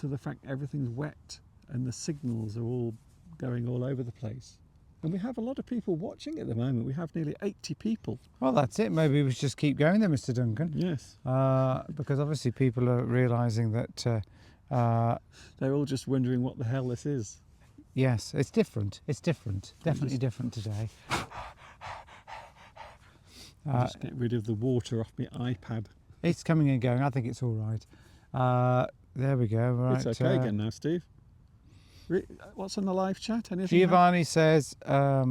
the fact everything's wet and the signals are all going all over the place. And we have a lot of people watching at the moment. We have nearly 80 people. Well, that's it. Maybe we should just keep going then, Mr. Duncan. Yes. Because obviously people are realising that... they're all just wondering what the hell this is. Yes, it's different. It's different. Definitely different today. I'll just get rid of the water off my iPad. It's coming and going. I think it's all right. There we go. Right. It's okay again now, Steve. What's on the live chat? Anything? Giovanni says, I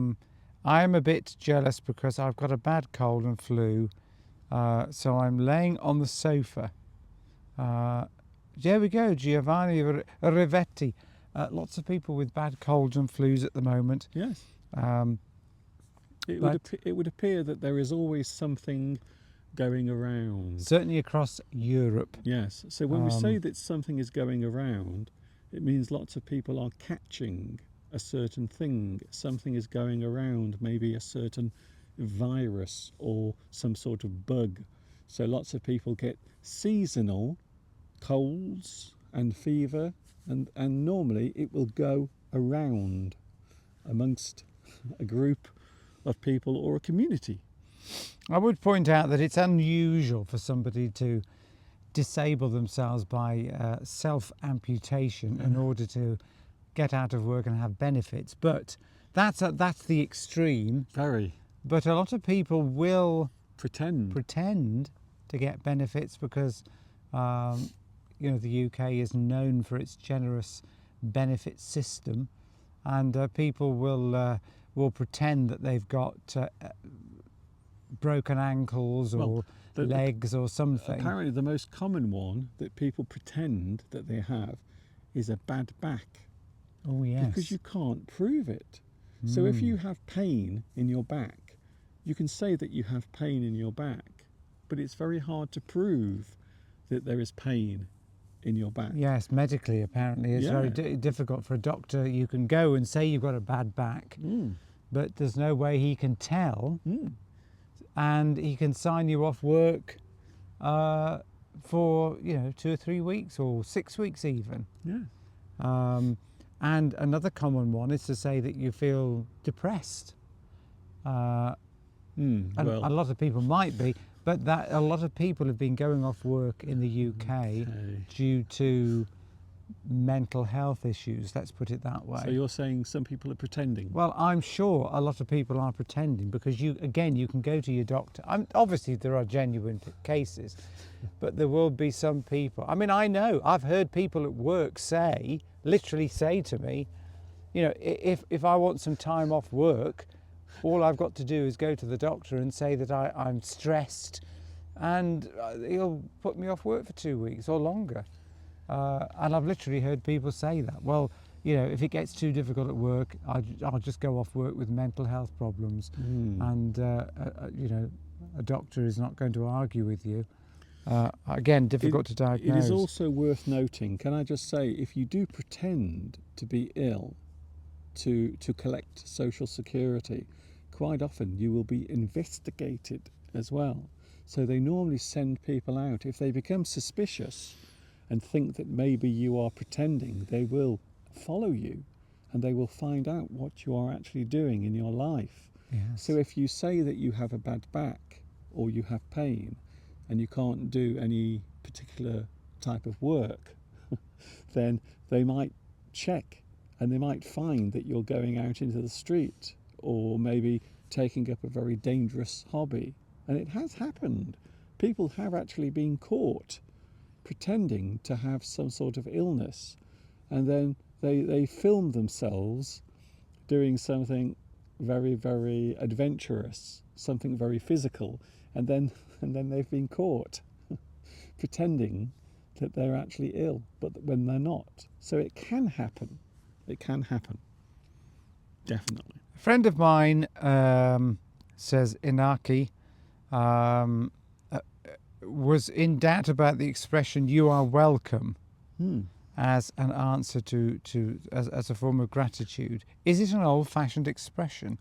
am a bit jealous because I've got a bad cold and flu, so I'm laying on the sofa. There we go, Giovanni Rivetti. Lots of people with bad colds and flus at the moment. Yes. It would appear that there is always something going around. Certainly across Europe. Yes. So when we say that something is going around, it means lots of people are catching a certain thing. Something is going around, maybe a certain virus or some sort of bug. So lots of people get seasonal colds and fever, and normally it will go around amongst a group of people or a community. I would point out that it's unusual for somebody to disable themselves by self-amputation in order to get out of work and have benefits, but that's the extreme. Very. But a lot of people will pretend to get benefits because the UK is known for its generous benefit system, and people will pretend that they've got broken ankles or legs or something. Apparently the most common one that people pretend that they have is a bad back. Oh yes. Because you can't prove it. So if you have pain in your back, you can say that you have pain in your back, but it's very hard to prove that there is pain in your back. Yes, medically, apparently, it's very Yeah. difficult for a doctor. You can go and say you've got a bad back, but there's no way he can tell, and he can sign you off work for 2 or 3 weeks or 6 weeks even. Yeah. And another common one is to say that you feel depressed. And Well, a lot of people might be, but that a lot of people have been going off work in the UK due to mental health issues, let's put it that way. so you're saying some people are pretending? Well, I'm sure a lot of people are pretending, because you can go to your doctor. Obviously there are genuine cases, but there will be some people. I mean, I've heard people at work literally say to me, if I want some time off work, all I've got to do is go to the doctor and say that I'm stressed, and he'll put me off work for 2 weeks or longer. And I've literally heard people say that. Well, if it gets too difficult at work, I'll just go off work with mental health problems. And, a doctor is not going to argue with you. Again, difficult to diagnose. It is also worth noting, can I just say, if you do pretend to be ill to collect social security, quite often you will be investigated as well. So they normally send people out. If they become suspicious and think that maybe you are pretending, they will follow you and they will find out what you are actually doing in your life. Yes. So if you say that you have a bad back or you have pain and you can't do any particular type of work, then they might check and they might find that you're going out into the street or maybe taking up a very dangerous hobby. And it has happened. People have actually been caught pretending to have some sort of illness, and then they film themselves doing something very, very adventurous, something very physical, and then they've been caught pretending that they're actually ill, but when they're not. So it can happen. It can happen. Definitely. A friend of mine says Inaki was in doubt about the expression "you are welcome" as an answer as a form of gratitude. Is it an old-fashioned expression?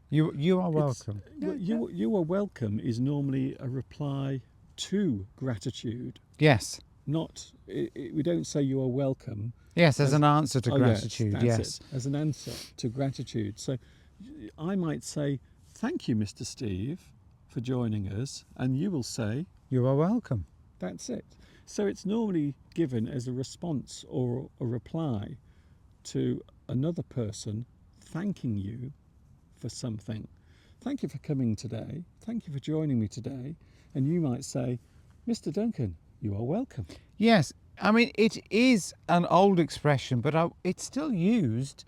You are welcome. You are welcome is normally a reply to gratitude. Yes. Not we don't say you are welcome. Yes, as an answer to gratitude. Yes, as an answer to gratitude. So I might say, "Thank you, Mr. Steve, for joining us," and you will say, "You are welcome." That's it. So it's normally given as a response or a reply to another person thanking you for something. "Thank you for coming today. Thank you for joining me today." And you might say, "Mr. Duncan, you are welcome." Yes, I mean, it is an old expression, but it's still used.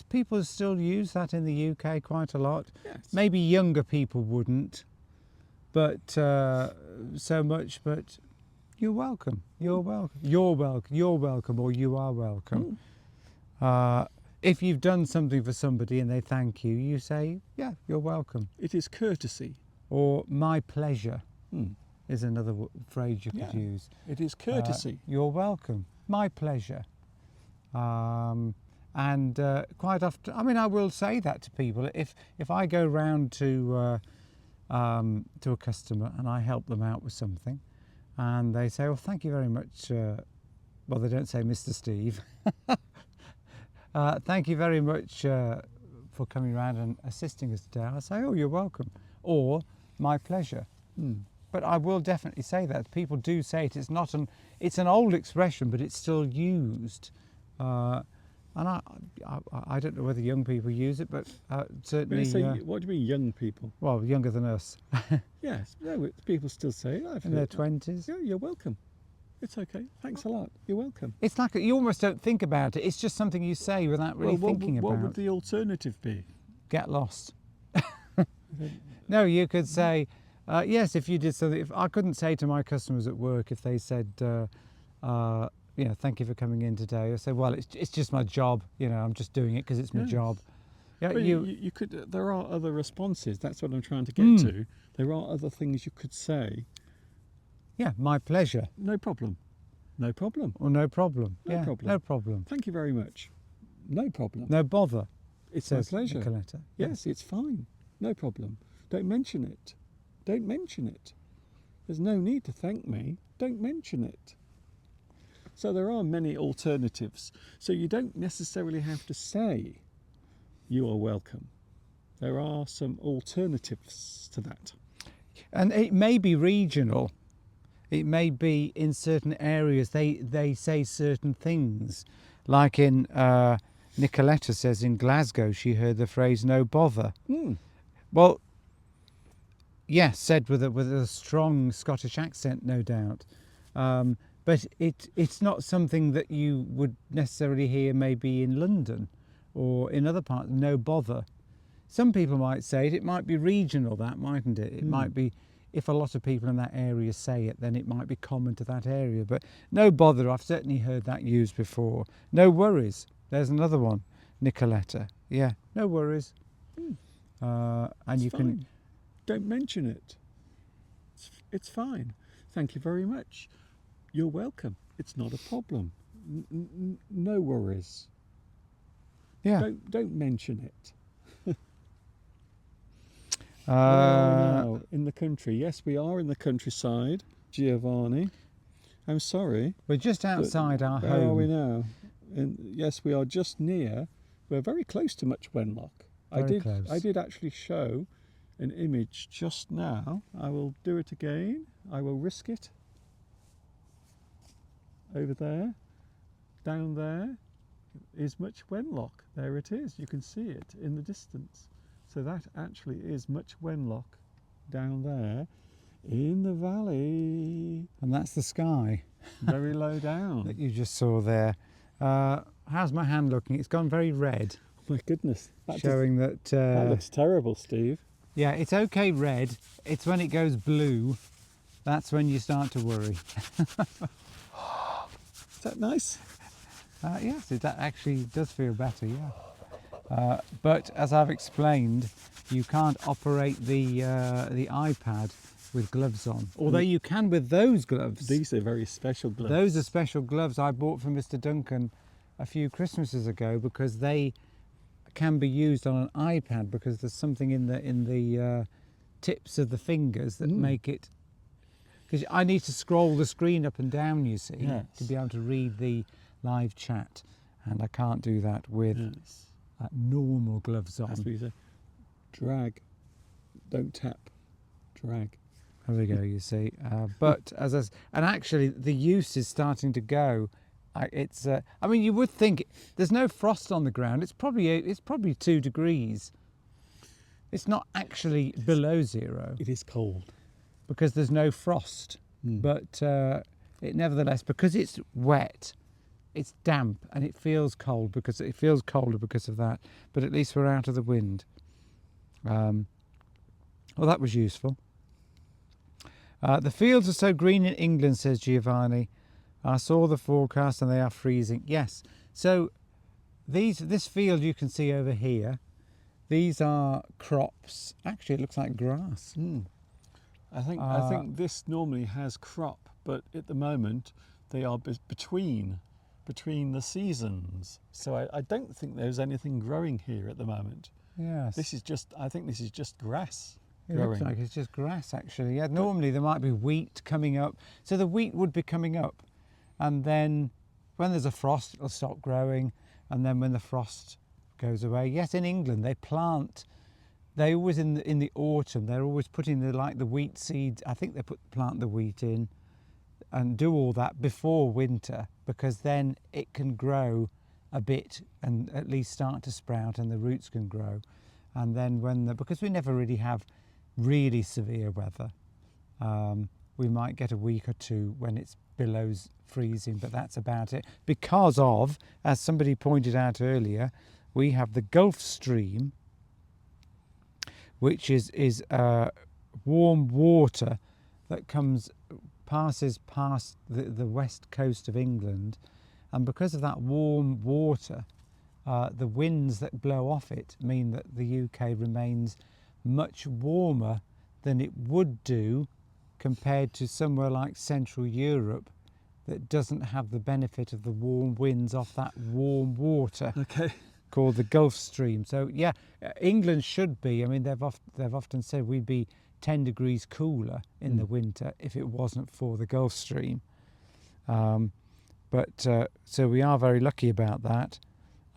People still use that in the UK quite a lot. Yes. Maybe younger people wouldn't, but so much. But you're welcome. You're welcome. You're welcome. You're welcome, or you are welcome. If you've done something for somebody and they thank you, you say, "Yeah, you're welcome." It is courtesy. Or "my pleasure" is another phrase you could use. It is courtesy. You're welcome. My pleasure. And quite often, I mean, I will say that to people. If I go round to a customer and I help them out with something, and they say, "Well, thank you very much." Well, they don't say "Mr. Steve." "Thank you very much for coming round and assisting us today." I say, "Oh, you're welcome," or "My pleasure." But I will definitely say that. People do say it. It's an old expression, but it's still used. And I don't know whether young people use it, but certainly... What do you mean, young people? Well, younger than us. Yes, no, people still say it. In their 20s. Yeah, you're welcome. It's okay. Thanks a lot. You're welcome. It's like you almost don't think about it. It's just something you say without really thinking about it. What would the alternative be? Get lost. No, you could say, yes, if you did something. If I couldn't say to my customers at work, if they said, thank you for coming in today. I say, well, it's just my job. I'm just doing it because it's my Yes. job. Yeah, But you could. There are other responses. That's what I'm trying to get to. There are other things you could say. Yeah, my pleasure. No problem. No problem. Or no problem. No problem. No problem. Thank you very much. No problem. No bother. It's my Says pleasure. Nicoletta. Yes, it's fine. No problem. Don't mention it. Don't mention it. There's no need to thank me. Don't mention it. So there are many alternatives. So you don't necessarily have to say you are welcome. There are some alternatives to that. And it may be regional. It may be in certain areas they say certain things. Like in Nicoletta says in Glasgow she heard the phrase no bother. Well, yes, said with a strong Scottish accent, no doubt. But it's not something that you would necessarily hear maybe in London or in other parts. No bother. Some people might say it. It might be regional, that, mightn't it? It might be, if a lot of people in that area say it, then it might be common to that area. But no bother, I've certainly heard that used before. No worries. There's another one, Nicoletta. Yeah, no worries. And It's you fine. can... Don't mention it. It's fine. Thank you very much. You're welcome. It's not a problem. No worries. Yeah. Don't mention it. Uh, now, in the country. Yes, we are in the countryside, Giovanni. I'm sorry. We're just outside our Where are we home. now? Yes, we are just near. We're very close to Much Wenlock. Very close. I did actually show an image just now. I will do it again. I will risk it. Over there, down there, is Much Wenlock. There it is. You can see it in the distance. So that actually is Much Wenlock down there in the valley. And that's the sky Very low down. that you just saw there. How's my hand looking? It's gone very red, My goodness. showing that... That looks terrible, Steve. yeah, it's okay red. It's when it goes blue, that's when you start to worry. Is that nice? Yes, it actually does feel better, yeah. But as I've explained, you can't operate the iPad with gloves on. Although you can with those gloves. These are very special gloves. Those are special gloves I bought from Mr. Duncan a few Christmases ago because they can be used on an iPad because there's something in the tips of the fingers that make it... Because I need to scroll the screen up and down, you see, Yes. to be able to read the live chat. And I can't do that with normal gloves on. That's what you say. Drag. Don't tap. Drag. There we go, you see. But and actually the use is starting to go. I mean, you would think there's no frost on the ground. It's probably 2 degrees. It's not actually below zero It is cold. because there's no frost. But it nevertheless, because it's wet, it's damp and it feels cold because it feels colder because of that. But at least we're out of the wind. Well, that was useful. The fields are so green in England, says Giovanni. I saw the forecast and they are freezing. Yes. So this field you can see over here, these are crops. Actually, it looks like grass. I think this normally has crop, but at the moment they are between the seasons. So I don't think there's anything growing here at the moment. Yes. I think this is just grass. It looks like it's just grass, actually. Yeah, normally there might be wheat coming up. So the wheat would be coming up. And then when there's a frost, it'll stop growing. And then when the frost goes away, yes, in England, they plant. They always, in the autumn, they're always putting the wheat seeds. I think they plant the wheat in and do all that before winter, because then it can grow a bit and at least start to sprout and the roots can grow. And then because we never really have really severe weather, we might get a week or two when it's below freezing, but that's about it. Because of, as somebody pointed out earlier, we have the Gulf Stream, which is warm water that comes passes past the west coast of England, and because of that warm water, the winds that blow off it mean that the UK remains much warmer than it would do compared to somewhere like Central Europe that doesn't have the benefit of the warm winds off that warm water. Okay. Called the Gulf Stream. So yeah, England should be, I mean, they've often said we'd be 10 degrees cooler in the winter if it wasn't for the Gulf Stream. So we are very lucky about that,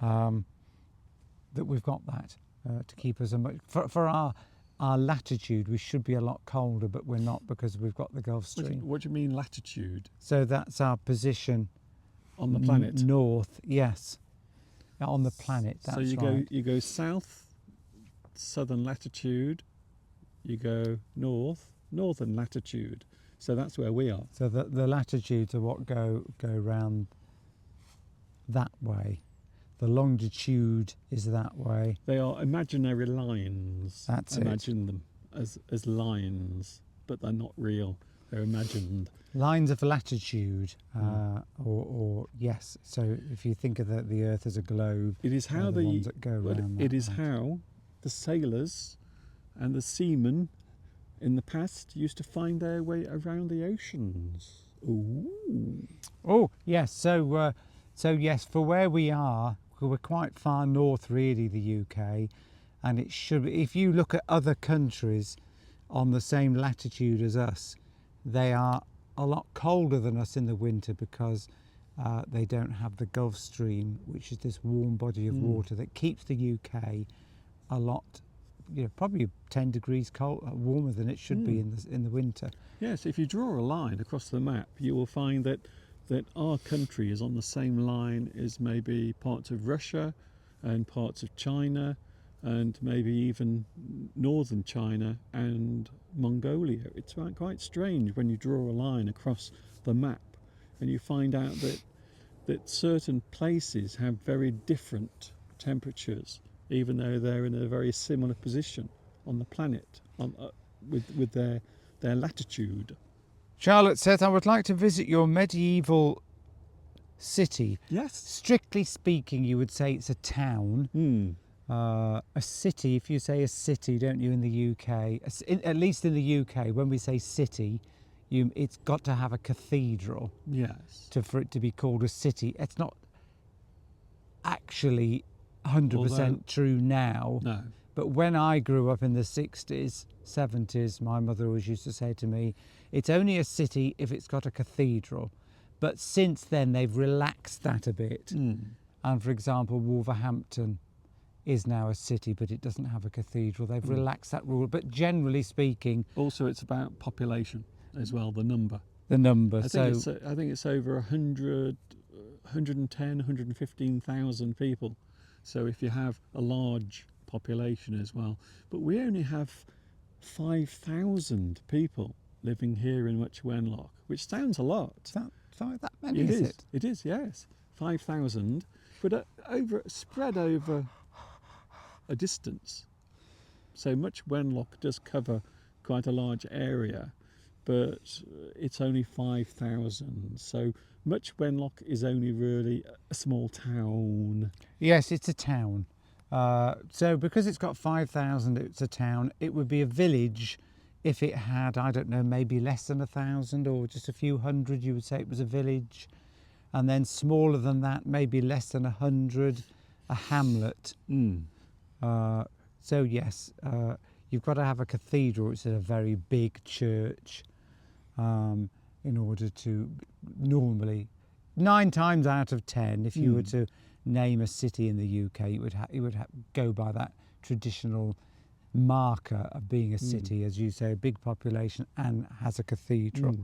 that we've got that to keep us for our latitude. We should be a lot colder, but we're not, because we've got the Gulf Stream. What do you mean latitude? So that's our position On the planet? north, yes. On the planet, that's so right. you go south, southern latitude, you go north, northern latitude. So that's where we are. So the latitudes are what go round that way. The longitude is that way. They are imaginary lines. That's it. Imagine them as lines, but they're not real. They're imagined. Lines of latitude, or yes. So if you think of the Earth as a globe, It is how the ones that go round. it is how the sailors and the seamen in the past used to find their way around the oceans. Ooh. Oh yes. So yes, for where we are, we're quite far north, really, the UK, and it should be. If you look at other countries on the same latitude as us, they are a lot colder than us in the winter, because they don't have the Gulf Stream, which is this warm body of water that keeps the UK a lot, probably 10 degrees warmer than it should be in the winter. Yes, if you draw a line across the map, you will find that our country is on the same line as maybe parts of Russia and parts of China, and maybe even northern China and Mongolia. It's quite strange when you draw a line across the map and you find out that certain places have very different temperatures, even though they're in a very similar position on the planet with their latitude. Charlotte says, I would like to visit your medieval city. Yes. Strictly speaking, you would say it's a town. A city, if you say a city, don't you, in the UK, at least in the UK, when we say city, it's got to have a cathedral. Yes. For it to be called a city. It's not actually 100% true now. No. But when I grew up in the 60s, 70s, my mother always used to say to me, it's only a city if it's got a cathedral. But since then, they've relaxed that a bit. And for example, Wolverhampton is now a city, but it doesn't have a cathedral. They've relaxed that rule. But generally speaking... Also, it's about population as well, the number. The number. I think it's over 100, 110, 115,000 people. So if you have a large population as well. But we only have 5,000 people living here in Much Wenlock, which sounds a lot. That many, is it? It is, yes. 5,000, but spread over a distance. So Much Wenlock does cover quite a large area, but it's only 5,000. So Much Wenlock is only really a small town. Yes, it's a town. So because it's got 5,000, it's a town. It would be a village if it had, I don't know, maybe less than 1,000 or just a few hundred. You would say it was a village. And then smaller than that, maybe less than 100, a hamlet. So yes, you've got to have a cathedral, which is a very big church, in order to normally, 9 times out of 10, if you were to name a city in the UK, it would go by that traditional marker of being a city, as you say, a big population and has a cathedral.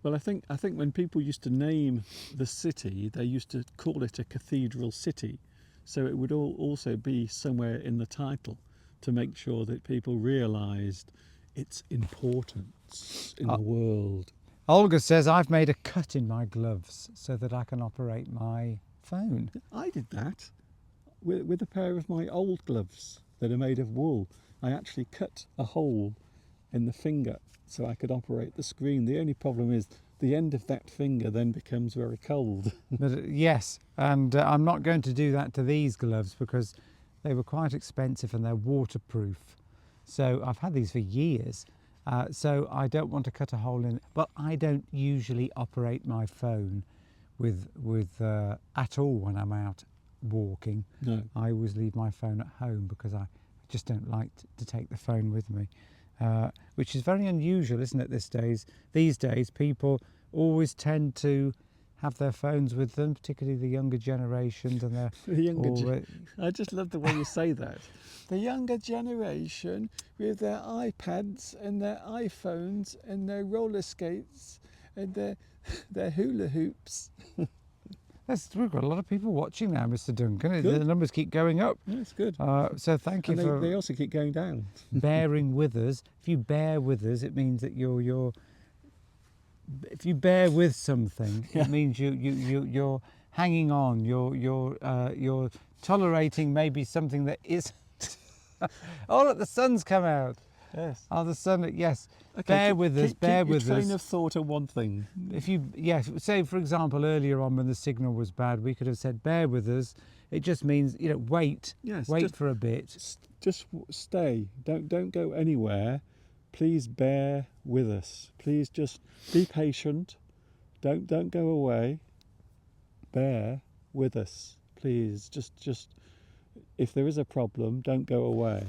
Well, I think when people used to name the city, they used to call it a cathedral city. So it would also be somewhere in the title to make sure that people realised its importance in the world. Olga says, I've made a cut in my gloves so that I can operate my phone. I did that with a pair of my old gloves that are made of wool. I actually cut a hole in the finger so I could operate the screen. The only problem is the end of that finger then becomes very cold. But yes, and I'm not going to do that to these gloves because they were quite expensive and they're waterproof. So I've had these for years. So I don't want to cut a hole in it. But I don't usually operate my phone with at all when I'm out walking. No. I always leave my phone at home because I just don't like to take the phone with me, which is very unusual, isn't it, these days? People always tend to have their phones with them, particularly the younger generations, and they're The younger alwa- I just love the way you say that. The younger generation with their iPads and their iPhones and their roller skates and their hula hoops. We've got a lot of people watching now, Mr. Duncan. Good. The numbers keep going up. That's good. So thank you And for they also keep going down. bearing with us. If you bear with us, it means that if you bear with something, Yeah. it means you're hanging on. You're tolerating maybe something that is. Oh, look, the sun's come out. Yes. Oh, the sun. Yes. Okay, Bear with us. Bear keep with your train us. of thought on one thing. If you, yes, say for example earlier on when the signal was bad, we could have said bear with us. It just means wait, Yes. wait for a bit. Just stay. Don't go anywhere. Please bear with us. Please just be patient. Don't go away. Bear with us, please. Just if there is a problem, don't go away.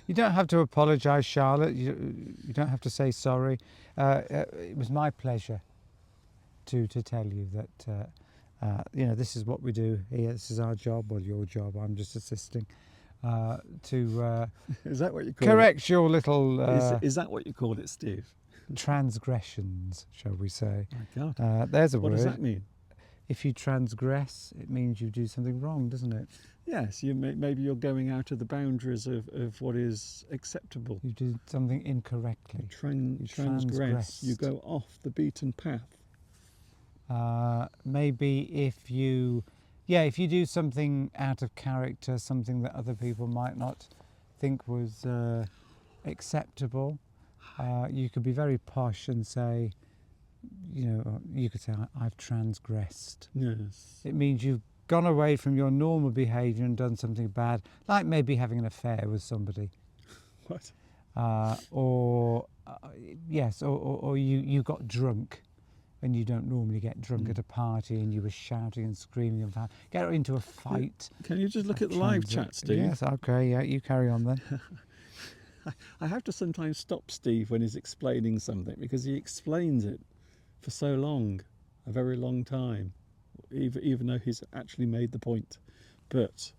You don't have to apologise, Charlotte. You don't have to say sorry. It was my pleasure to tell you that this is what we do here. This is our job, well, your job. I'm just assisting to Is that what you call correct your little it? Is that what you call it, Steve? transgressions, shall we say? My God. There's a What word. does that mean? If you transgress, it means you do something wrong, doesn't it? Yes, maybe you're going out of the boundaries of what is acceptable. You do something incorrectly. Transgress. transgressed. You go off the beaten path. Maybe if you do something out of character, something that other people might not think was acceptable, you could be very posh and say, you could say, I've transgressed. Yes. It means you've gone away from your normal behaviour and done something bad, like maybe having an affair with somebody. What? Or you got drunk, and you don't normally get drunk at a party, and you were shouting and screaming and get into a fight. Can you just look at the live chat, Steve? Yes, okay, yeah, you carry on then. I have to sometimes stop Steve when he's explaining something because he explains it for so long, a very long time, even though he's actually made the point. But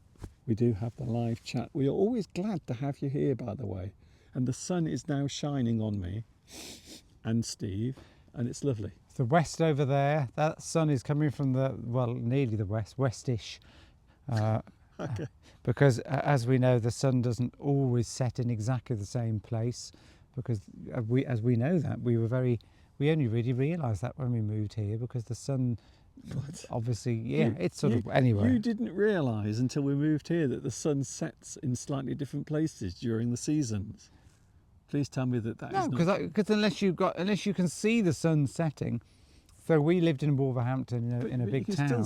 we do have the live chat. We are always glad to have you here, by the way. And the sun is now shining on me and Steve, and it's lovely. The west over there, that sun is coming from nearly the west, westish. Okay. Because as we know, the sun doesn't always set in exactly the same place, because as we know that, we only really realised that when we moved here, because the sun, obviously, it's sort of, anyway. You didn't realise until we moved here that the sun sets in slightly different places during the seasons. Please tell me that is No, not... because unless you can see the sun setting. So we lived in Wolverhampton in a big town.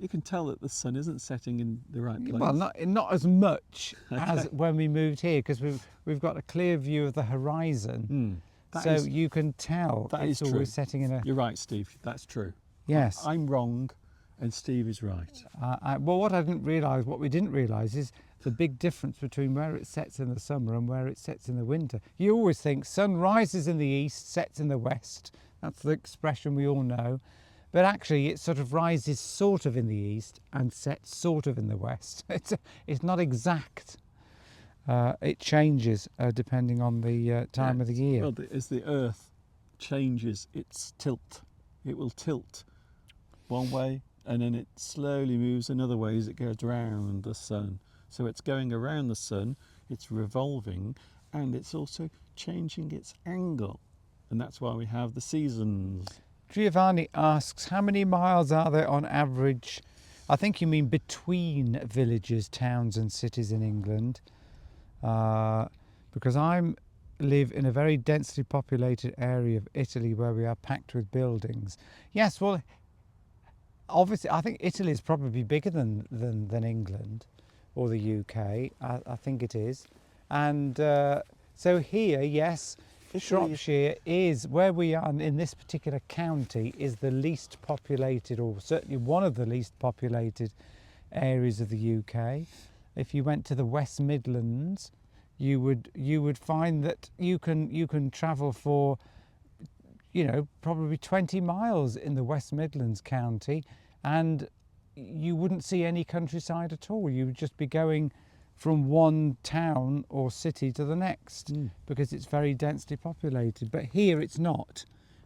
You can tell that the sun isn't setting in the right place. Well, not as much as Okay. when we moved here, because we've got a clear view of the horizon. So you can tell that it's is true. always setting in a... You're right, Steve. That's true. Yes. I'm wrong, and Steve is right. Well, what we didn't realise is the big difference between where it sets in the summer and where it sets in the winter. You always think sun rises in the east, sets in the west. That's the expression we all know. But actually, it sort of rises sort of in the east and sets sort of in the west. It's not exact. It changes depending on the time of the year. Well, as the Earth changes its tilt, it will tilt one way, and then it slowly moves another way as it goes around the sun. So it's going around the sun, it's revolving, and it's also changing its angle. And that's why we have the seasons. Giovanni asks, how many miles are there on average? I think you mean between villages, towns and cities in England. Because I'm live in a very densely populated area of Italy where we are packed with buildings. Yes, well, obviously, I think Italy is probably bigger than England or the UK. I think it is. And so here, yes, Shropshire is, where we are in this particular county, is the least populated, or certainly one of the least populated areas of the UK. If you went to the West Midlands, you would find that you can travel for, you know, probably 20 miles in the West Midlands county, and you wouldn't see any countryside at all. You would just be going from one town or city to the next because it's very densely populated. But here it's not.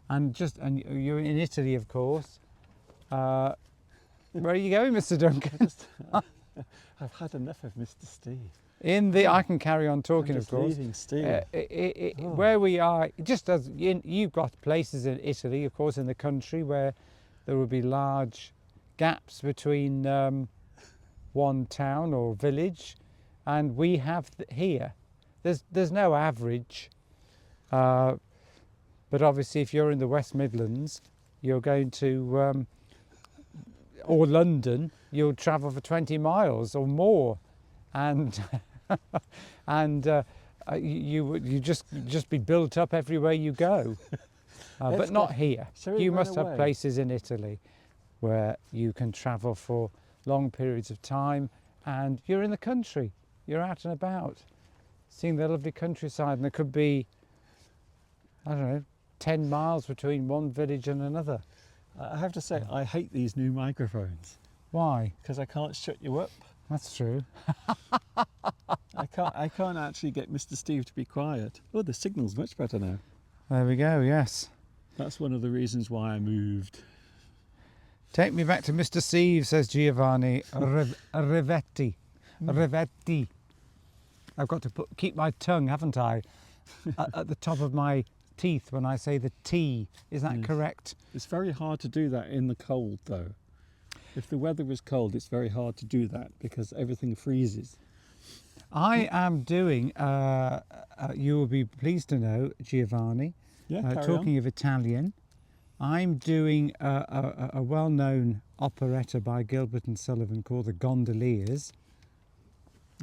And you're in Italy, of course. Where are you going, Mr. Duncan? I've had enough of Mr. Steve. I can carry on talking, of course. Leaving Steve. Where we are, just as you've got places in Italy, of course, in the country where there will be large gaps between one town or village, and we have here. There's no average, but obviously, if you're in the West Midlands, you're going to or London, you'll travel for 20 miles or more, and you just be built up everywhere you go. But not here. You must have places in Italy where you can travel for long periods of time, and you're in the country, you're out and about, seeing the lovely countryside, and there could be, I don't know, 10 miles between one village and another. I have to say, I hate these new microphones. Why? Because I can't shut you up. That's true. I can't actually get Mr. Steve to be quiet. Oh, the signal's much better now. There we go, yes. That's one of the reasons why I moved. Take me back to Mr. Steve, says Giovanni. Rivetti. Rivetti. I've got to keep my tongue, haven't I, at the top of my teeth when I say the T. Is that correct? It's very hard to do that in the cold, though. If the weather is cold, it's very hard to do that because everything freezes. I am doing, you will be pleased to know, Giovanni, talking of Italian, I'm doing a well-known operetta by Gilbert and Sullivan called The Gondoliers.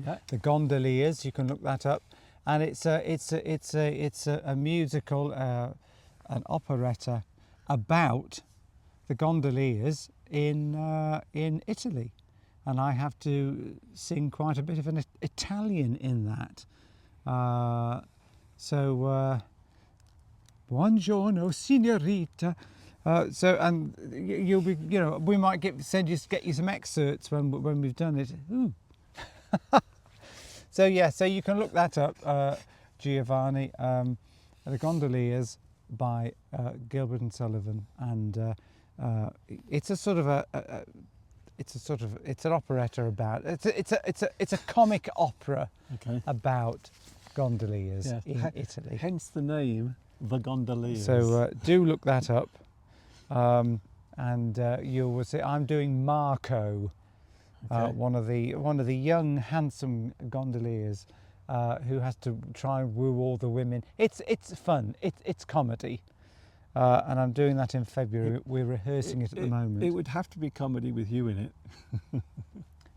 Yeah. The Gondoliers, you can look that up, and it's a musical, an operetta about the gondoliers in Italy, and I have to sing quite a bit of an Italian in that. Buongiorno, signorita. And you'll be, you know, we might get you some excerpts when we've done it. Ooh. So you can look that up, Giovanni. The Gondoliers by Gilbert and Sullivan, and it's a sort of it's an operetta about it's a comic opera about gondoliers in Italy. Hence the name, The Gondoliers. So do look that up, and you will see. I'm doing Marco, one of the young, handsome gondoliers who has to try and woo all the women. It's fun. It's comedy. And I'm doing that in February. We're rehearsing it at the moment. It would have to be comedy with you in it.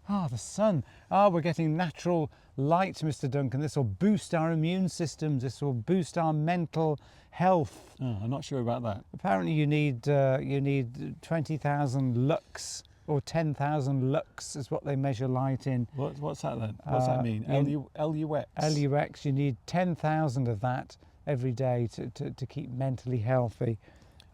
The sun. We're getting natural light, Mr. Duncan. This will boost our immune systems. This will boost our mental health. I'm not sure about that. Apparently you need 20,000 lux or 10,000 lux is what they measure light in. What's that then? What's that mean? LUX? LUX. You need 10,000 of that every day to keep mentally healthy.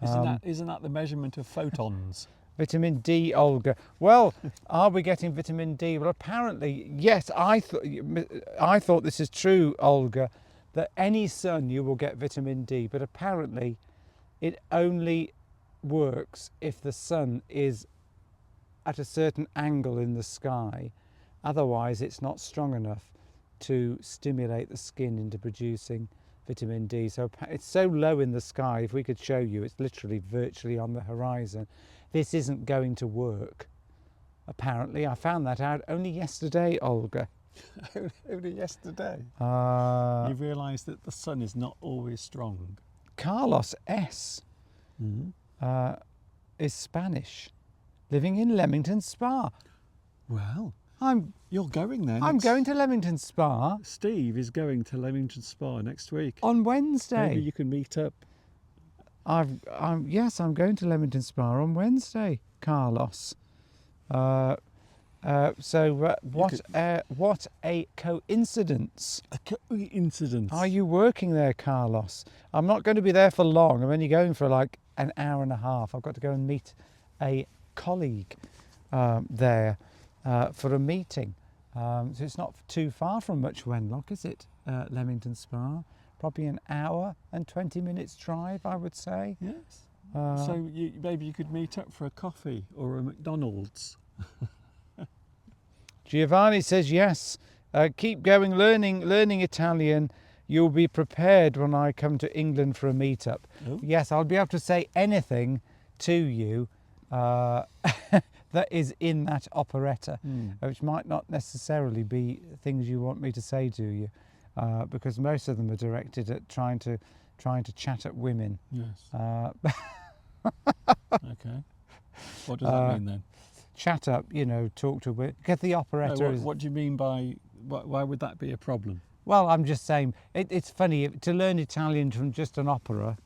Isn't that the measurement of photons? Vitamin D, Olga. Well, are we getting vitamin D? Well, apparently, yes. I thought this is true, Olga, that any sun you will get vitamin D, but apparently it only works if the sun is at a certain angle in the sky. Otherwise, it's not strong enough to stimulate the skin into producing vitamin D. So it's so low in the sky, if we could show you, it's literally virtually on the horizon. This isn't going to work. Apparently, I found that out only yesterday, Olga. Only yesterday. Uh, You realised that the sun is not always strong. Carlos S. Mm-hmm. Is Spanish, living in Leamington Spa. Well, I'm you're going there. going to Leamington Spa Steve is going to Leamington Spa next week. on Wednesday. Maybe you can meet up. I'm going to Leamington Spa on Wednesday, Carlos. What a coincidence. A coincidence. Are you working there, Carlos? I'm not going to be there for long. I'm only going for like an hour and a half. I've got to go and meet a colleague there for a meeting. So it's not too far from Much Wenlock, is it? Leamington Spa. Probably an hour and 20 minutes drive, I would say. Yes. So maybe you could meet up for a coffee or a McDonald's. Giovanni says yes. Keep going, learning Italian. You'll be prepared when I come to England for a meetup. Oh. Yes, I'll be able to say anything to you that is in that operetta, which might not necessarily be things you want me to say to you, because most of them are directed at trying to chat at women. Yes. Okay. Okay. What does that mean then? Chat up, talk to women. Because the operetta is... What do you mean by... Why would that be a problem? Well, I'm just saying, it's funny, to learn Italian from just an opera,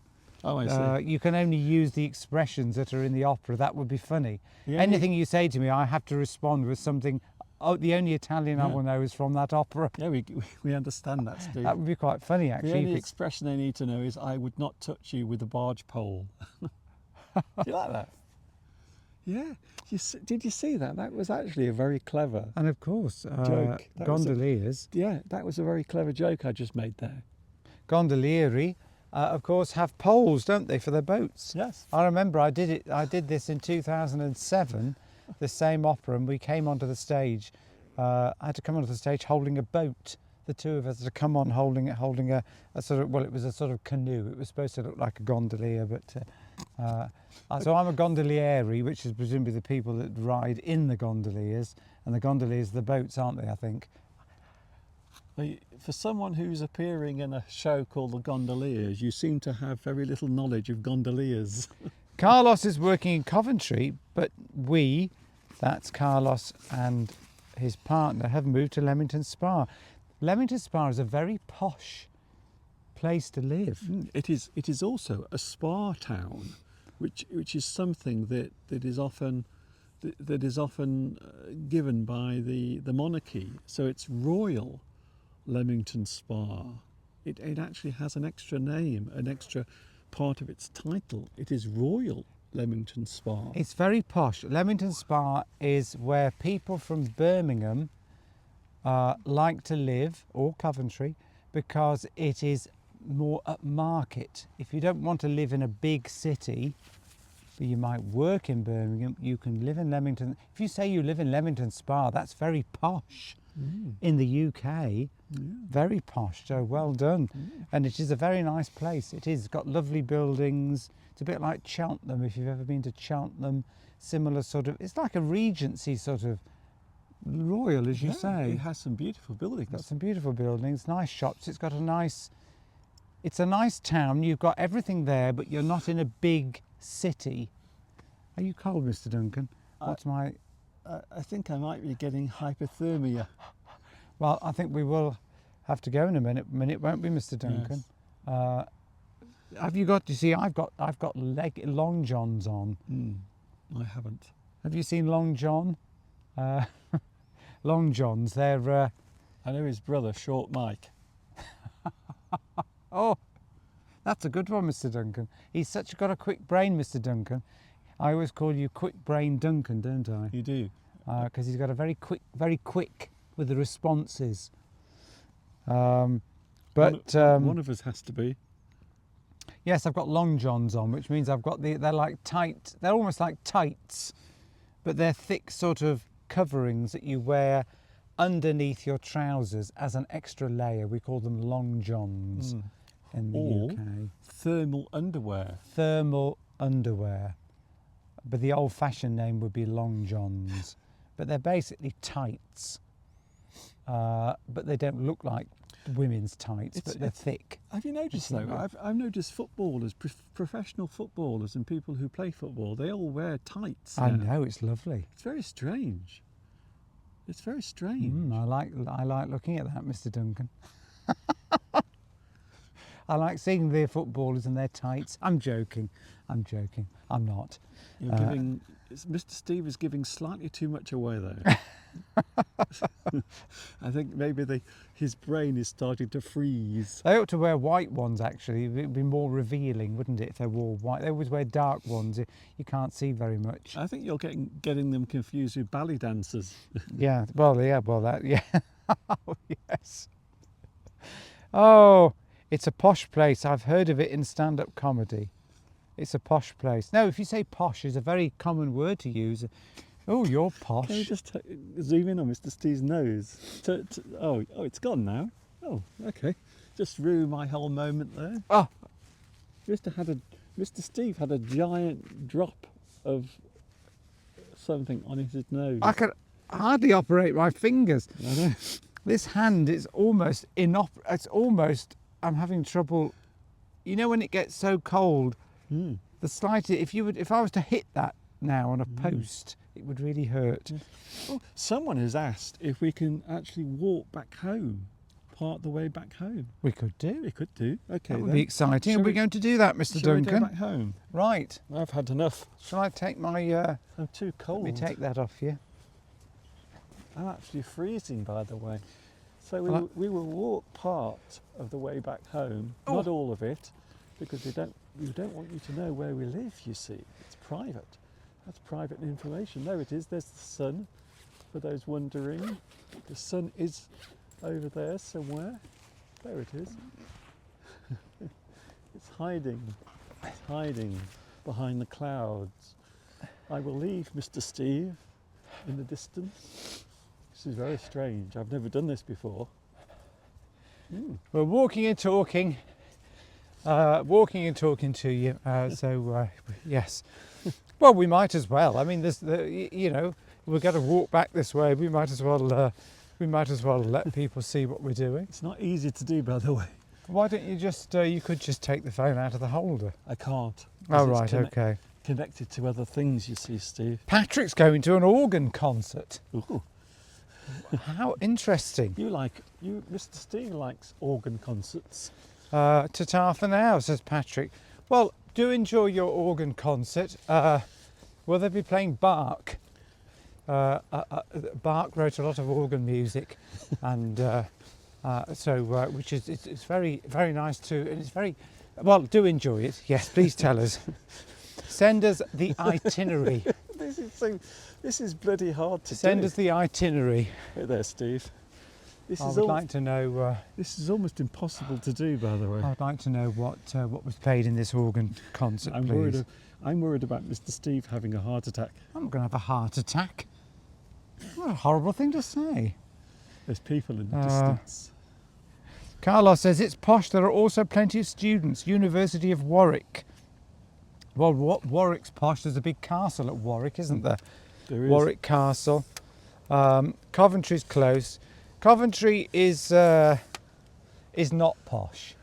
Oh, I see. you can only use the expressions that are in the opera. That would be funny. Yeah, Anything you say to me, I have to respond with something, the only Italian I will know is from that opera. Yeah, we understand that, Steve. That would be quite funny, The actually. only expression they need to know is, I would not touch you with a barge pole. Do you like that? Yeah. Did you see that? That was actually a very clever And of course, joke. gondoliers. Yeah, that was a very clever joke I just made there. Gondolieri, of course, have poles, don't they, for their boats? Yes. I remember I did this in 2007, the same opera, and we came onto the stage. I had to come onto the stage holding a boat. The two of us had to come on holding a sort of, well, it was a sort of canoe. It was supposed to look like a gondolier, but so I'm a gondolieri, which is presumably the people that ride in the gondoliers, and the gondoliers are the boats, aren't they, I think? For someone who's appearing in a show called The Gondoliers, you seem to have very little knowledge of gondoliers. Carlos is working in Coventry, but that's Carlos and his partner, have moved to Leamington Spa. Leamington Spa is a very posh place to live. It is also a spa town, which is something that is often given by the monarchy. So it's Royal Leamington Spa. It actually has an extra name, an extra part of its title. It is Royal Leamington Spa. It's very posh. Leamington Spa is where people from Birmingham like to live, or Coventry, because it is more upmarket. If you don't want to live in a big city, but you might work in Birmingham, you can live in Leamington. If you say you live in Leamington Spa, that's very posh. In the UK, very posh, so well done. And it is a very nice place. It is got lovely buildings. It's a bit like Cheltenham, if you've ever been to Cheltenham. Similar sort of, it's like a Regency sort of royal, as you say. It has some beautiful buildings. Got some beautiful buildings, nice shops. It's a nice town. You've got everything there, but you're not in a big city. Are you cold, Mr. Duncan? I think I might be getting hypothermia. Well, I think we will have to go in a minute, won't we, Mr. Duncan? Yes. Have you got? You see, I've got long johns on. I haven't. Have you seen Long John? Long johns. They're. I know his brother, Short Mike. Oh, that's a good one, Mr. Duncan. He's got a quick brain, Mr. Duncan. I always call you Quick Brain Duncan, don't I? You do. Because he's got a very quick with the responses. One of us has to be. Yes, I've got long johns on, which means they're like tight. They're almost like tights, but they're thick sort of coverings that you wear underneath your trousers as an extra layer. We call them long johns in the UK. Thermal underwear. Thermal underwear. But the old-fashioned name would be long johns. But they're basically tights. but they don't look like women's tights, but they're thick. Have you noticed though? I've noticed footballers, professional footballers, and people who play football. They all wear tights. I now. know, it's lovely. It's very strange. It's very strange. I like looking at that, Mr. Duncan. I like seeing their footballers and their tights. I'm joking. I'm not. You're giving. Mr. Steve is giving slightly too much away there. I think maybe his brain is starting to freeze. They ought to wear white ones, actually. It'd be more revealing, wouldn't it, if they wore white? They always wear dark ones. You can't see very much. I think you're getting them confused with ballet dancers. Yeah, yeah. Oh, yes. Oh, it's a posh place. I've heard of it in stand-up comedy. It's a posh place. Now, if you say posh, is a very common word to use. Oh, you're posh. Can we just zoom in on Mr. Steve's nose? Oh, it's gone now. Oh, okay. Just ruined my whole moment there. Oh, Mr. Steve had a giant drop of something on his nose. I could hardly operate my fingers. I know. This hand is almost It's almost. I'm having trouble. You know when it gets so cold, the slightest. If I was to hit that now on a post, it would really hurt. Oh, someone has asked if we can actually walk back home, part the way back home. We could do. We could do. Okay, That would then. be exciting. Shall Are we we- going to do that, Mr. Shall we Duncan? go back home? Right. I've had enough. Shall I take my? I'm too cold. Let me take that off you. I'm actually freezing, by the way. So Well, we will walk part of the way back home, Oh. not all of it, because we don't want you to know where we live. You see, it's private. That's private information. There it is. There's the sun. For those wondering, the sun is over there somewhere. There it is. It's hiding. It's hiding behind the clouds. I will leave Mr. Steve in the distance. This is very strange. I've never done this before. We're walking and talking. Walking and talking to you. Yes. Well, we might as well. I mean, we're going to walk back this way. We might as well let people see what we're doing. It's not easy to do, by the way. Why don't you just? You could just take the phone out of the holder. I can't. Oh, because right. it's Okay. Connected to other things, you see, Steve. Patrick's going to an organ concert. Ooh. How interesting. Mr. Steve likes organ concerts. Ta-ta for now, says Patrick. Well, do enjoy your organ concert. Will they be playing Bach? Bach wrote a lot of organ music, and which is it's very, very nice too, and it's very well. Do enjoy it. Yes, please tell us. Send us the itinerary. This is bloody hard to Send do. us the itinerary. Hey there, Steve. I would like to know. This is almost impossible to do, by the way. I'd like to know what was played in this organ concert, please. I'm worried about Mr. Steve having a heart attack. I'm not going to have a heart attack. What a horrible thing to say. There's people in the distance. Carlos says it's posh. There are also plenty of students. University of Warwick. Well, Warwick's posh. There's a big castle at Warwick, isn't there? There is. Warwick Castle. Coventry's close. Coventry is not posh.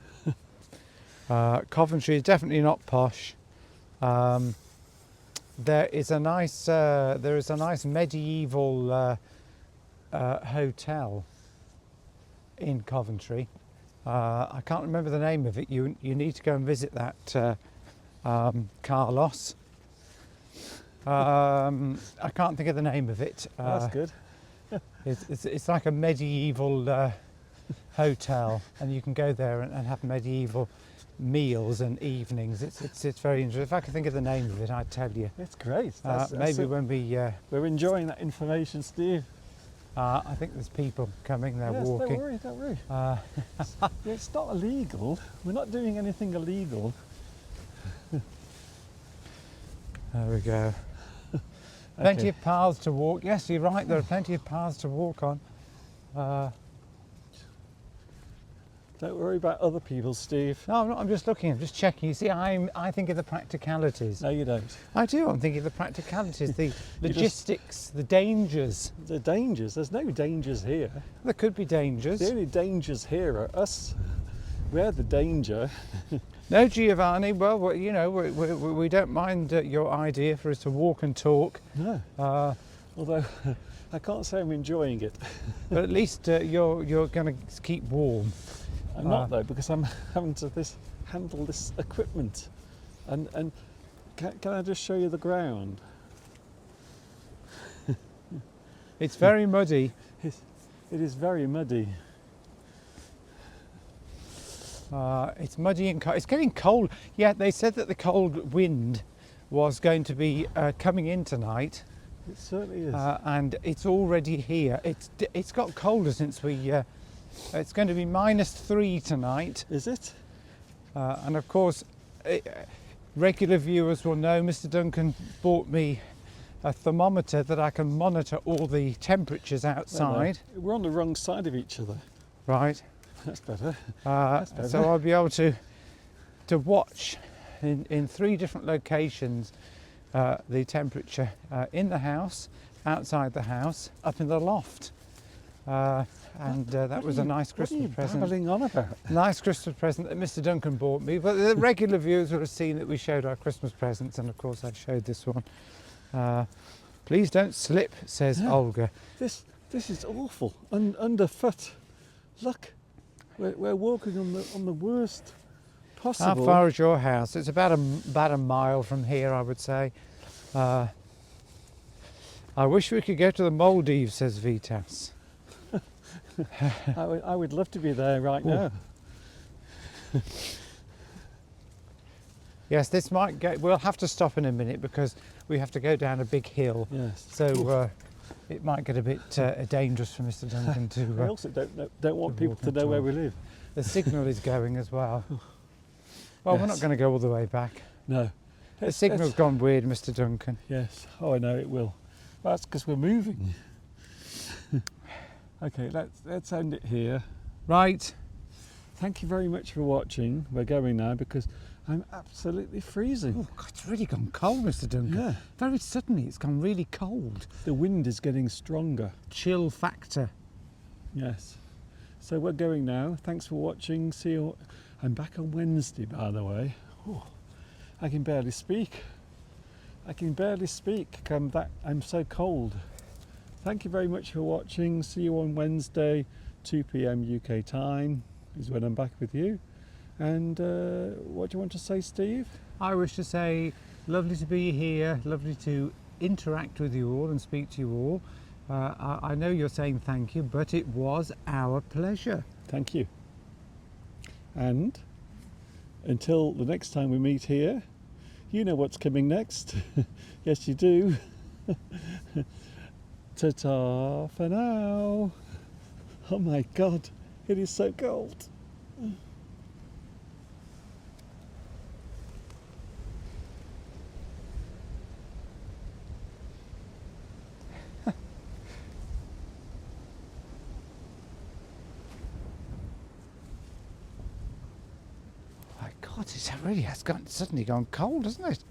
Coventry is definitely not posh. There is a nice medieval hotel in Coventry. I can't remember the name of it. You need to go and visit that, Carlos. I can't think of the name of it. That's good. It's like a medieval hotel, and you can go there and have medieval meals and evenings. It's very interesting. If I could think of the name of it, I'd tell you. It's great. Maybe when we. We're enjoying that information, Steve. I think there's people coming. They're Yes, walking. don't worry. It's not illegal. We're not doing anything illegal. There we go. Plenty of paths to walk. Yes, you're right. There are plenty of paths to walk on. Don't Don't worry about other people, Steve. No, I'm not. I'm just looking. I'm just checking. You see, I think of the practicalities. No, you don't. I do. I'm thinking of the practicalities, the just- logistics, the dangers. The dangers. There's no dangers here. There could be dangers. The only dangers here are us. We're the danger. No, Giovanni. Well, you know, we don't mind your idea for us to walk and talk. No. Although I can't say I'm enjoying it. But at least you're going to keep warm. I'm not though, because I'm having to handle this equipment. And can I just show you the ground? It's very muddy. It is very muddy. It's muddy and cold. It's getting cold. Yeah, they said that the cold wind was going to be coming in tonight, It certainly is. and it's already here. It's got colder since we. It's going to be -3 tonight, Is it? and of course, regular viewers will know Mr. Duncan bought me a thermometer that I can monitor all the temperatures outside. No, we're on the wrong side of each other. Right. That's better. better. So I'll be able to watch in 3 different locations the temperature in the house, outside the house, up in the loft. And that was a nice Christmas present. What are you babbling on about? Nice Christmas present that Mr. Duncan bought me. But the regular viewers would have seen that we showed our Christmas presents, and of course I showed this one. Please don't slip, says Yeah. Olga. This is awful. Underfoot. Look, we're walking on the worst possible. How far is your house? It's about a mile from here, I would say. I wish we could go to the Maldives, says Vitas. I would love to be there right now. Yes, this might go. We'll have to stop in a minute because we have to go down a big hill. Yes. So it might get a bit dangerous for Mr. Duncan We to. also don't want to people walk to and know where talk. we live. The signal is going as well. Well, we're not Yes. going to go all the way back. No. The signal's gone weird, Mr. Duncan. Yes. Oh, I know it will. Well, that's because we're moving. Okay, let's end it here. Right. Thank you very much for watching. We're going now because I'm absolutely freezing. Oh, God, it's really gone cold, Mr. Duncan. Yeah. Very suddenly, it's gone really cold. The wind is getting stronger. Chill factor. Yes. So we're going now. Thanks for watching. See you. I'm back on Wednesday, by the way. Oh, I can barely speak. I'm so cold. Thank you very much for watching. See you on Wednesday, 2 p.m. UK time is when I'm back with you. And what do you want to say, Steve? I wish to say, lovely to be here, lovely to interact with you all and speak to you all. I know you're saying thank you, but it was our pleasure. Thank you. And until the next time we meet here, you know what's coming next. Yes, you do. Ta-ta for now. Oh my God, it is so cold. My God, it really has suddenly gone cold, hasn't it?